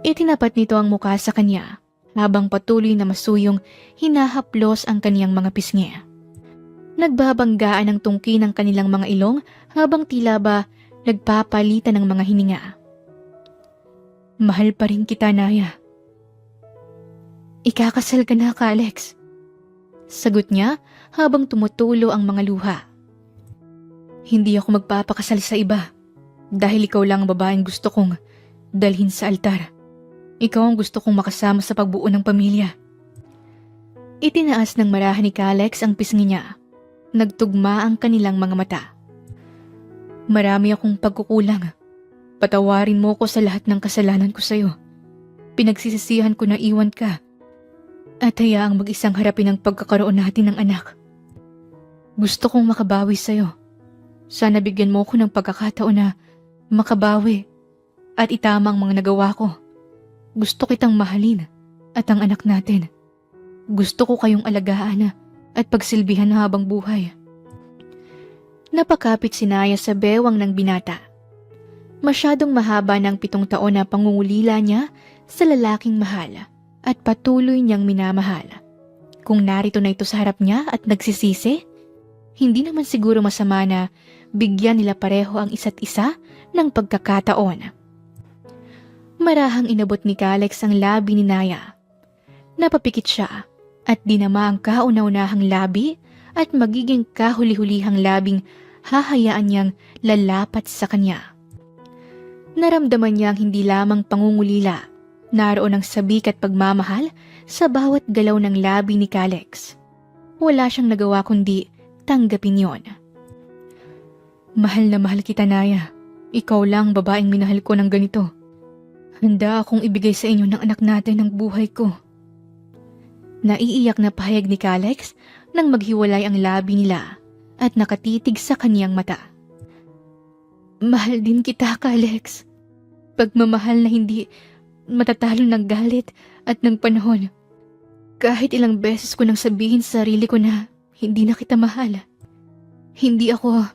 Itinapat nito ang muka sa kanya habang patuloy na masuyong hinahaplos ang kaniyang mga pisngi. Nagbabanggaan ang tungki ng kanilang mga ilong habang tila ba nagpapalitan ng mga hininga. Mahal pa rin kita, Naya. Ikakasal ka na, Kalex. Sagot niya habang tumutulo ang mga luha. Hindi ako magpapakasal sa iba dahil ikaw lang ang babaeng gusto kong dalhin sa altar. Ikaw ang gusto kong makasama sa pagbuo ng pamilya. Itinaas ng marahan ni Kalex ang pisngi niya. Nagtugma ang kanilang mga mata. Marami akong pagkukulang. Patawarin mo ko sa lahat ng kasalanan ko sa'yo. Pinagsisisihan ko na iwan ka. At hayaang mag-isang harapin ang pagkakaroon natin ng anak. Gusto kong makabawi sa'yo. Sana bigyan mo ko ng pagkakataon na makabawi at itama ang mga nagawa ko. Gusto kitang mahalin at ang anak natin. Gusto ko kayong alagaan at pagsilbihan habang buhay. Napakapit si Naya sa bewang ng binata. Masyadong mahaba ng 7 taon na pangungulila niya sa lalaking mahal at patuloy niyang minamahal. Kung narito na ito sa harap niya at nagsisisi, hindi naman siguro masama na bigyan nila pareho ang isa't isa ng pagkakataon. Marahang inabot ni Kalex ang labi ni Naya. Napapikit siya at dinama ang kauna-unahang labi at magiging kahuli-hulihang labing hahayaan niyang lalapat sa kanya. Naramdaman niya ang hindi lamang pangungulila, naroon ang sabik at pagmamahal sa bawat galaw ng labi ni Kalex. Wala siyang nagawa kundi tanggapin yon. Mahal na mahal kita, Naya. Ikaw lang babaeng minahal ko ng ganito. Handa akong ibigay sa inyo ng anak natin ang buhay ko. Naiiyak na pahayag ni Kalex nang maghiwalay ang labi nila at nakatitig sa kaniyang mata. Mahal din kita, Kalex. Pagmamahal na hindi matatalo ng galit at ng panahon. Kahit ilang beses ko nang sabihin sa sarili ko na hindi na kita mahal. Hindi ako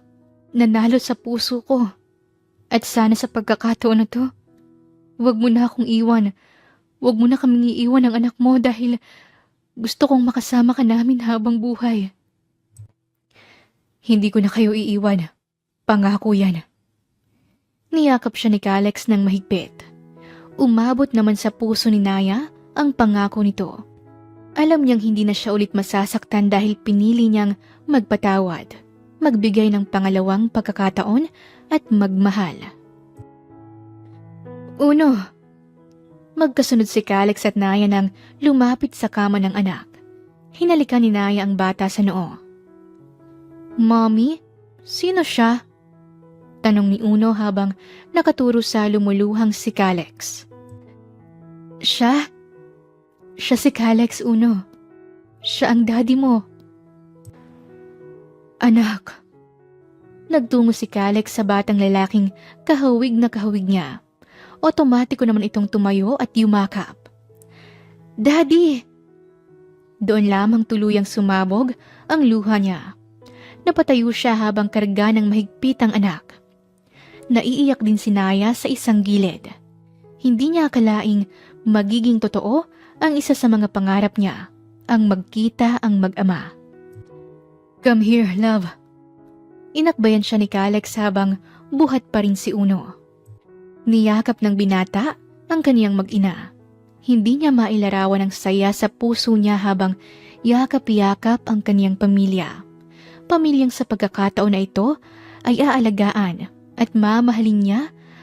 nanalo sa puso ko. At sana sa pagkakataon na to, huwag mo na akong iwan. Huwag mo na kaming iiwan ang anak mo dahil gusto kong makasama ka namin habang buhay. Hindi ko na kayo iiwan. Pangako yan. Niyakap siya ni Kalex ng mahigpit. Umabot naman sa puso ni Naya ang pangako nito. Alam niyang hindi na siya ulit masasaktan dahil pinili niyang magpatawad, magbigay ng pangalawang pagkakataon at magmahal. Uno, magkasunod si Kalex at Naya nang lumapit sa kama ng anak. Hinalikan ni Naya ang bata sa noo. Mommy, sino siya? Tanong ni Uno habang nakaturo sa lumuluhang si Kalex. Siya? Siya si Kalex, Uno. Siya ang daddy mo. Anak. Nagtungo si Kalex sa batang lalaking kahawig na kahawig niya. Otomatiko naman itong tumayo at yumakap. Daddy! Doon lamang tuluyang sumabog ang luha niya. Napatayo siya habang karga ng mahigpit ang anak. Naiiyak din si Naya sa isang gilid. Hindi niya akalaing magiging totoo ang isa sa mga pangarap niya, ang magkita ang mag-ama. "Come here, love." Inakbayan siya ni Calix habang buhat pa rin si Uno. Niyakap ng binata ang kaniyang mag-ina. Hindi niya mailarawan ang saya sa puso niya habang yakap-yakap ang kaniyang pamilya. Pamilyang sa pagkakataon na ito ay aalagaan at mamahalin niya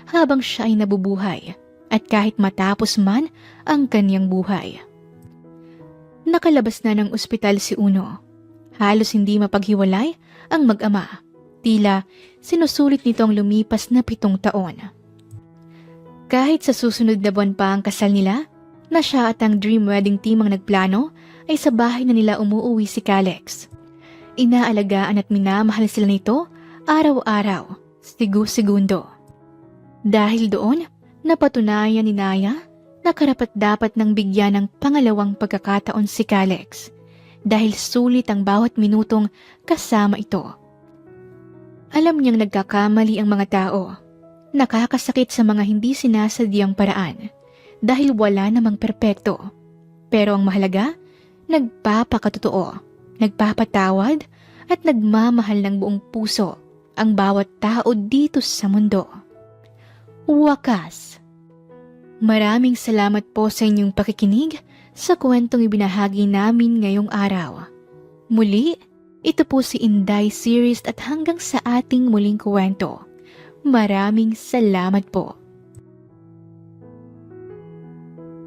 habang siya ay nabubuhay at kahit matapos man ang kaniyang buhay. Nakalabas na ng ospital si Uno. Halos hindi mapaghiwalay ang mag-ama. Tila sinusulit nito ang lumipas na 7 taon. Kahit sa susunod na buwan pa ang kasal nila, na siya at ang dream wedding team ang nagplano, ay sa bahay na nila umuuwi si Calix. Inaalagaan at minamahal sila nito araw-araw, segundo. Dahil doon, napatunayan ni Naya na karapat-dapat nang bigyan ng pangalawang pagkakataon si Calix dahil sulit ang bawat minutong kasama ito. Alam niyang nagkakamali ang mga tao. Nakakasakit sa mga hindi sinasadyang paraan dahil wala namang perpekto. Pero ang mahalaga, nagpapakatotoo, nagpapatawad at nagmamahal ng buong puso ang bawat tao dito sa mundo. Wakas. Maraming salamat po sa inyong pakikinig sa kwentong ibinahagi namin ngayong araw. Muli, ito po si Inday Series at hanggang sa ating muling kwento. Maraming salamat po.